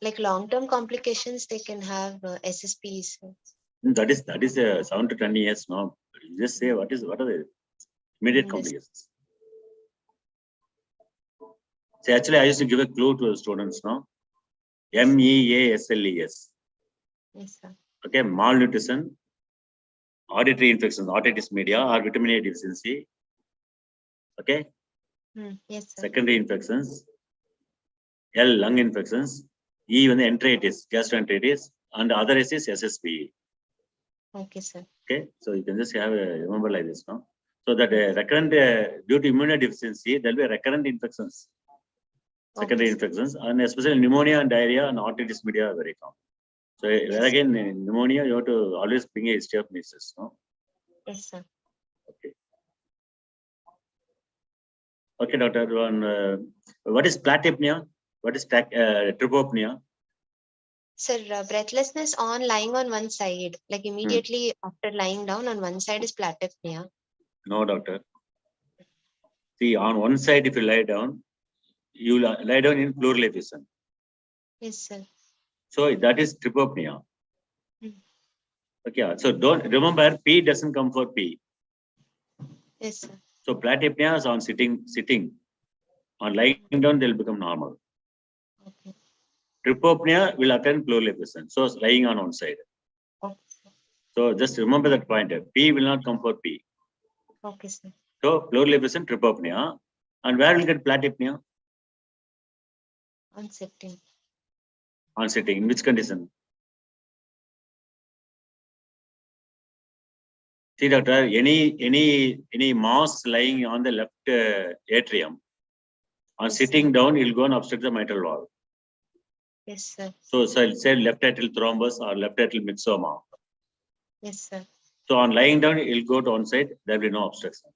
like long-term complications, they can have SSPs. That is 7 to 10 years. No, just say what are the immediate Yes. complications. See, actually, I used to give a clue to the students. No, MEASLES. Yes, sir. Okay, malnutrition, auditory infections, otitis media, or vitamin A deficiency. Okay, Yes, sir. secondary infections, L lung infections, E even the enteritis, gastroenteritis, and other is SSP. Okay, sir. Okay, so you can just have a remember like this, no? So that recurrent due to immunodeficiency, there will be recurrent infections, secondary infections, and especially pneumonia and diarrhea and otitis media are very common. So again, in pneumonia, you have to always bring a history of measles, no? Yes, sir. Okay. Okay, doctor. What is platypnea? What is trypopnea? Sir, breathlessness on lying on one side, like immediately after lying down on one side is platypnea. No, doctor. See, on one side, if you lie down, you lie down in pleural effusion. Yes, sir. So that is trypopnea. Hmm. Okay, so don't remember P doesn't come for P. Yes, sir. So platypnea is on sitting. On lying down, they'll become normal. Okay. Trypopnea will occur in pleural effusion. So it's lying on one side. Okay. So just remember that point. P will not come for P. Okay, sir. So pleural effusion, trypopnea. And where will get platypnea? On sitting. On sitting. In which condition? See, doctor, any mass lying on the left atrium, on Yes, sitting sir. down, it will go and obstruct the mitral valve. Yes, sir. So say left atrial thrombus or left atrial myxoma. Yes, sir. So on lying down, it will go to one side, there will be no obstruction.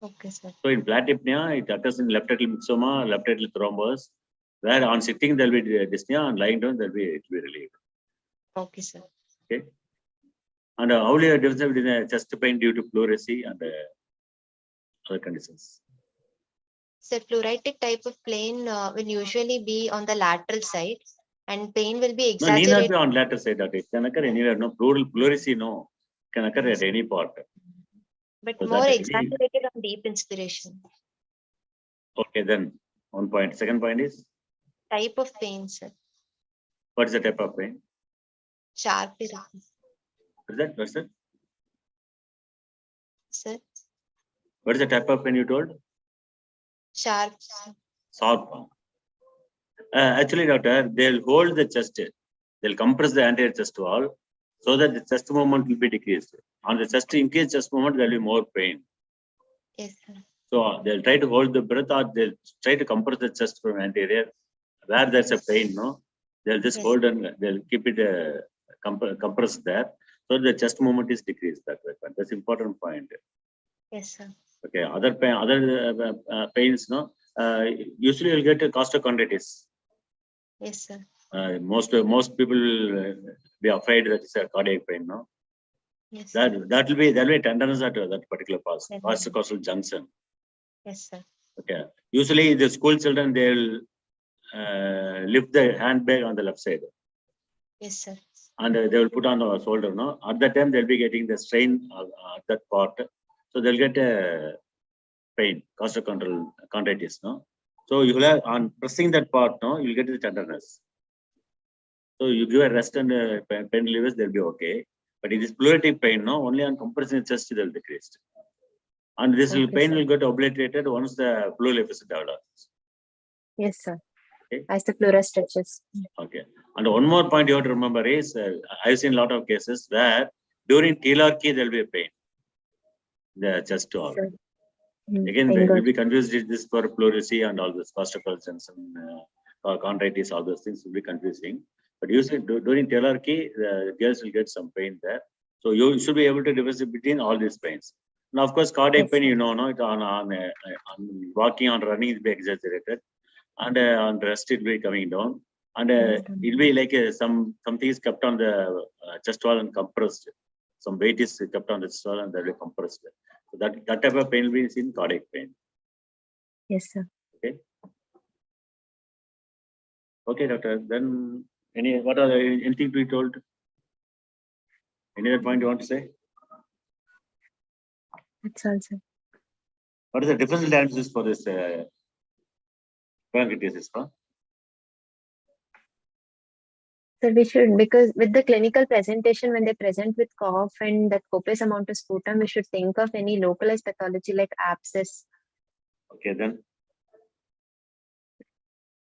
Okay, sir. So in platypnea, it occurs in left atrial myxoma, left atrial thrombus, where on sitting there will be dyspnea, on lying down it will be relieved. Okay, sir. Okay. And how will you difference between chest pain due to pleurisy and other conditions? So pleuritic type of pain will usually be on the lateral side, and pain will be No, need not exaggerated. be on lateral side, doctor. It can occur anywhere. No, pleurisy, no. It can occur at any part. But So more that exaggerated on deep inspiration. okay, then one point. Second point is, Type of pain, sir. what is the type of pain? Sharp pain, What's that? sir. What is the type of pain you told? Sharp. Sharp. Actually, doctor, they'll hold the chest. They'll compress the anterior chest wall so that the chest movement will be decreased. On the chest, increased chest movement, there will be more pain. Yes, sir. So they'll try to hold the breath or they'll try to compress the chest from anterior. Where there's a pain, no, they'll just Yes. hold and they'll keep it compressed there. So the chest movement is decreased that way. That's important point. Yes, sir. Okay, other pains, no. Usually you'll get a costochondritis. Yes, sir. Most people will be afraid that it's a cardiac pain, no. Yes. There will be tenderness at that particular pass, Yes. costocostal junction. Yes, sir. Okay. Usually the school children they'll lift the handbag on the left side. Yes, sir. And they will put on the shoulder, no. At that time they'll be getting the strain at that part, so they'll get a pain, costochondritis, no. So you will have on pressing that part, no, you'll get the tenderness. So you give a rest and pain relievers, they'll be okay. But it is pleuritic pain, no, only on compressing the chest they'll decrease. And this pain will get obliterated once the pleural effusion develops. Yes, sir. Okay. As the pleura stretches. Okay. And one more point you have to remember is, I've seen a lot of cases where during telarchy there will be a pain. The chest wall. Again, we'll be confused with this for pleurisy and all this costochondritis and chondritis, all those things will be confusing. But usually during telarchy, the girls will get some pain there. So you should be able to differentiate between all these pains. Now, of course, cardiac pain, no, it on walking, on running, it will be exaggerated. And on rest, it will be coming down. And it will be like something is kept on the chest wall and compressed. Some weight is kept on the chest wall and that will be compressed. So that type of pain will be seen cardiac pain. Yes, sir. Okay. Okay, doctor. Then anything to be told? Any other point you want to say? That's all, sir. What is the differential diagnosis for this bronchiectasis? So we should, because with the clinical presentation, when they present with cough and that copious amount of sputum, we should think of any localized pathology like abscess. Okay, then.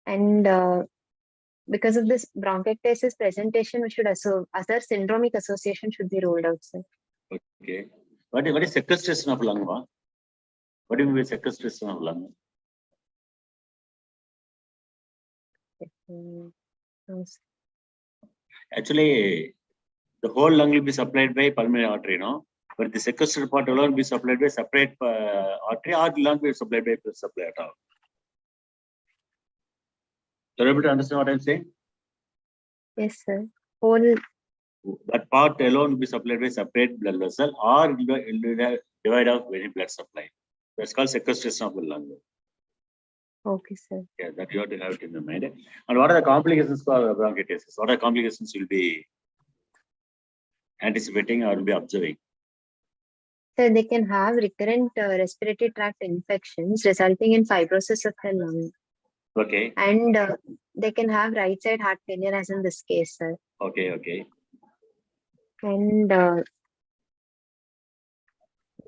And because of this bronchiectasis presentation, we should also other syndromic association should be ruled out, sir. Okay. What is sequestration of lung? What do you mean by sequestration of lung? Actually, the whole lung will be supplied by pulmonary artery, no? But the sequestered part alone will be supplied by separate artery, or the lung will be supplied by supply at all. You're able to understand what I'm saying? Yes, sir. Whole. That part alone will be supplied by separate blood vessel, or it will divide off any blood supply. That's called sequestration of the lung. Okay, sir. Yeah, that you have to have it in the mind. And what are the complications for bronchiectasis? What are the complications you'll be anticipating or will be observing? So they can have recurrent respiratory tract infections resulting in fibrosis of the lung. Okay. And they can have right side heart failure as in this case, sir. Okay, okay. And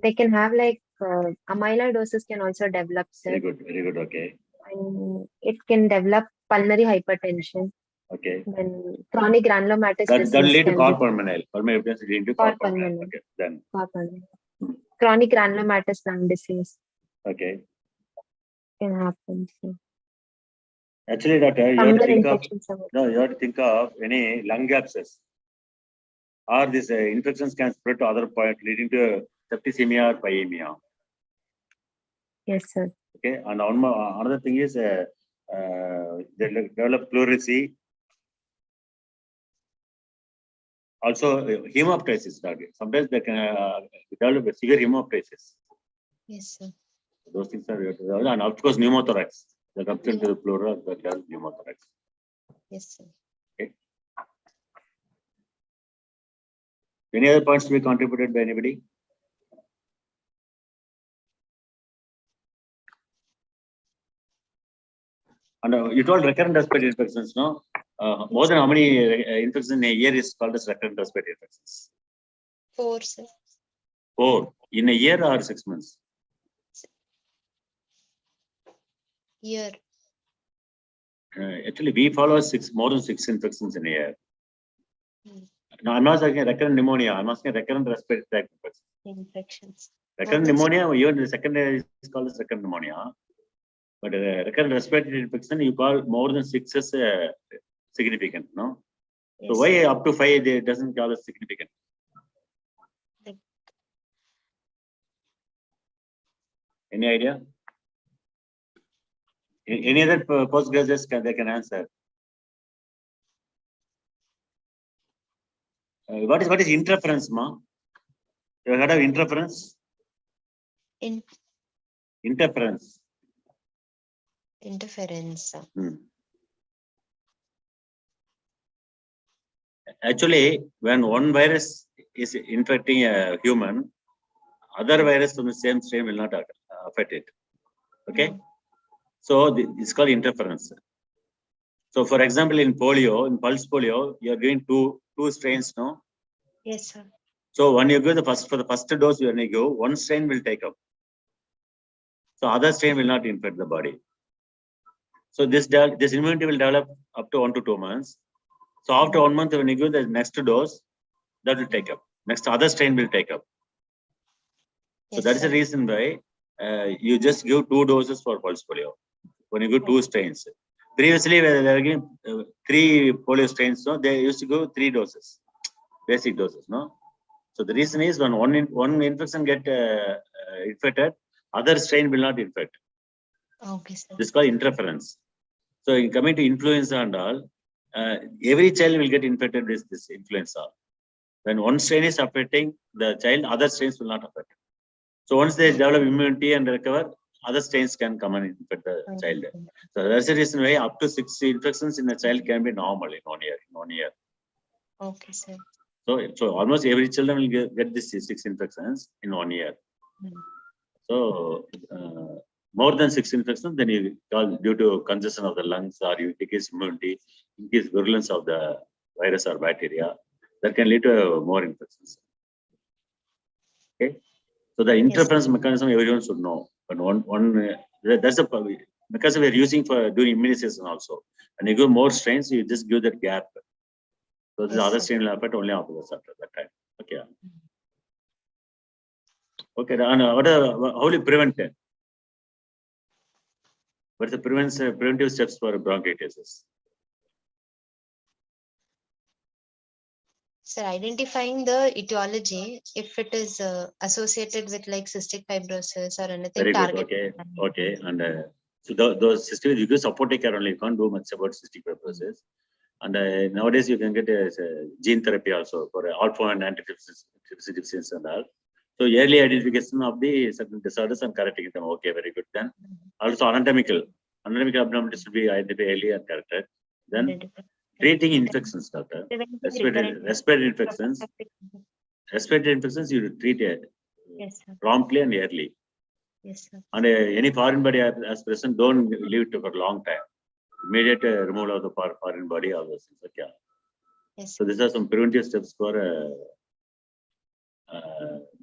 they can have like amyloidosis can also develop, sir. Very good, okay. And it can develop pulmonary hypertension. Okay. Then chronic granulomatous That disease will lead to can cor be- pulmonale. Pulmonary hypertension leading to cor pulmonale. Okay, then. Pulmonale. Chronic granulomatous lung disease Okay. can happen, sir. Actually, doctor, you have to Fungal think of infections are- you have to think of any lung abscess, or these infections can spread to other point leading to septicemia or pyemia. Yes, sir. Okay, and another thing is they develop pleurisy. Also, hemoptysis. Sometimes they can develop a severe hemoptysis. Yes, sir. Those things are, and of course, pneumothorax. The rupture to the pleura, that does pneumothorax. Yes, sir. Okay. Any other points to be contributed by anybody? And you told recurrent respiratory infections, no? More than how many infections in a year is called as recurrent respiratory infections? 4, sir. 4 in a year or 6 months? Year. Actually, we follow more than 6 infections in a year. No, I'm not asking recurrent pneumonia. I'm asking recurrent respiratory tract Infections. Recurrent pneumonia, even the second is called as recurrent pneumonia. But recurrent respiratory infection, you call more than 6 as significant, no? Yes, So why sir. up to 5 it doesn't call as significant? Any idea? Any other postgraduates they can answer? What is interference, ma? You heard of interference? Interference. Interference. Actually, when one virus is infecting a human, other virus from the same strain will not affect it. Okay? So it's called interference. So for example, in polio, in pulse polio, you are giving two strains, no? Yes, sir. So when you give for the first dose, when you give, one strain will take up. So other strain will not infect the body. So this immunity will develop up to 1 to 2 months. So after 1 month, when you give the next dose, that will take up. Next other strain will take up. So that is the reason why you just give 2 doses for pulse polio. When you give 2 strains. Previously, when they were giving 3 polio strains, no, they used to give 3 doses, basic doses, no. So the reason is when one infection get infected, other strain will not infect. Okay, sir. This is called interference. So in coming to influenza and all, every child will get infected with this influenza. When one strain is affecting the child, other strains will not affect. So once they develop immunity and recover, other strains can come and infect the child. So that's the reason why up to 6 infections in a child can be normal in 1 year. In 1 year. Okay, sir. So almost every children will get this 6 infections in 1 year. So more than 6 infections, then you call due to congestion of the lungs or you decrease immunity, increase virulence of the virus or bacteria, that can lead to more infections. Okay. So the interference mechanism everyone should know. But that's the mechanism we're using for doing immunization also. When you give more strains, you just give that gap. So the other strain will affect only afterwards after that time. Okay. Okay. And how do you prevent it? What's the preventive steps for bronchiectasis? Sir, identifying the etiology, if it is associated with like cystic fibrosis or anything. Very good. Okay. And so those systems, you do supportive care only. You can't do much about cystic fibrosis. And nowadays you can get gene therapy also for alpha-1 antitrypsin and all. So early identification of the certain disorders and correcting them. Okay, very good. Then also anatomical abnormalities should be identified early and corrected. Then treating infections, doctor. Respiratory infections. Respiratory infections you treat it promptly and early. Yes, sir. And any foreign body as present, don't leave it for a long time. Immediate removal of the foreign body, all those things. Okay. Yes, So these are some preventive steps for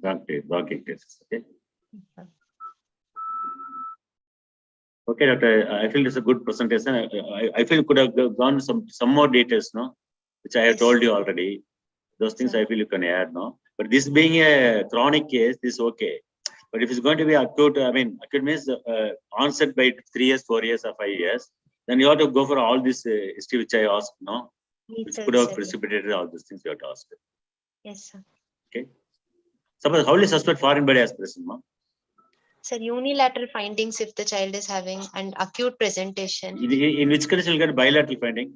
bronchiectasis. Okay. Okay, doctor. I feel it's a good presentation. I feel could have gone some more details, no, which I have told you already. Those things I feel you can add, no. But this being a chronic case, this is okay. But if it's going to be acute, I mean, acute means onset by 3 years, 4 years, or 5 years, then you have to go for all this history which I asked, no, which could have precipitated all these things you have to ask. Yes, sir. Okay. Suppose how will you suspect foreign body as present, ma'am? Sir, unilateral findings if the child is having an acute presentation. In which case you'll get bilateral finding?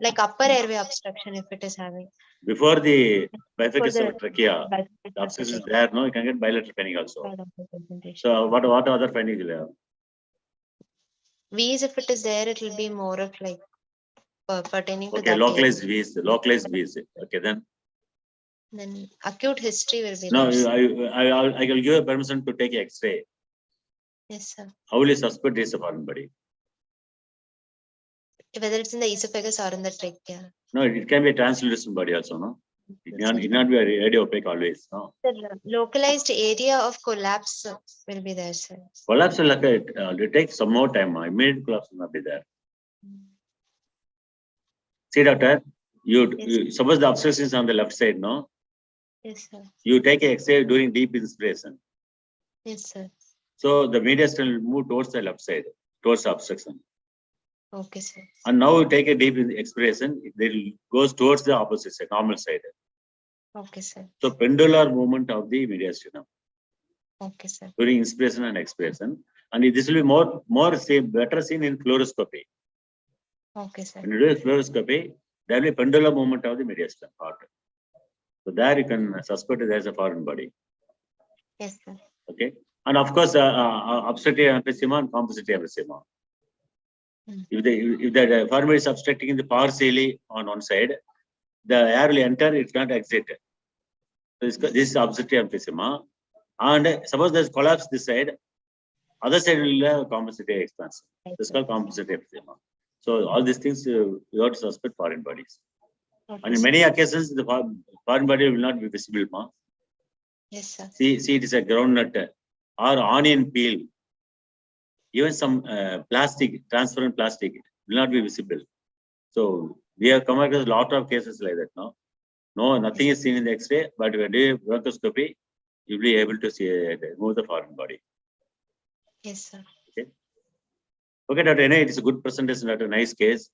Like upper airway obstruction if it is having. Before the bifurcation of trachea, the obstruction is there, no, you can get bilateral finding also. So what other findings will you have? V's, if it is there, it will be more of like pertaining to okay, that. Localized V's. Okay, then acute history will be no, there. I will give a permission to take X-ray. Yes, sir. How will you suspect this foreign body? Whether it's in the esophagus or in the trachea. No, it can be a translucent body also, no? It not be a radio opaque always, no? The localized area of collapse will be there, sir. Collapse will occur. It takes some more time. Immediate collapse will not be there. See, doctor, you suppose the obstruction is on the left side, no? Yes, sir. You take an X-ray during deep inspiration. Yes, sir. So the mediastinum will move towards the left side, towards the obstruction. Okay, sir. And now you take a deep expiration, it goes towards the opposite side, normal side. Okay, sir. So pendular movement of the mediastinum. Okay, sir. During inspiration and expiration. And this will be better seen in fluoroscopy. Okay, sir. When you do a fluoroscopy, there will be pendular movement of the mediastinum part. So there you can suspect there is a foreign body. Yes, sir. Okay. And of course, obstructive emphysema and compositive emphysema. If the foreign body is obstructing in the partially on one side, the air will enter, it can't exit. So this is obstructive emphysema. And suppose there's collapse this side, other side will have compositive expansion. This is called compositive emphysema. So all these things you have to suspect foreign bodies. Okay, and in many occasions, the foreign body will not be visible. Ma. Yes, sir. See, it is a groundnut or onion peel. Even some plastic, transparent plastic will not be visible. So we have come across a lot of cases like that. No, nothing is seen in the X-ray, but when you do bronchoscopy, you'll be able to see move the foreign body. Yes, sir. Okay. Okay, Dr. N. It is a good presentation, Dr. Nice case,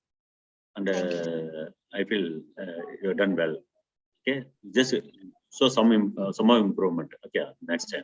and I feel you have done well. Okay, just show some more improvement. Okay, next time.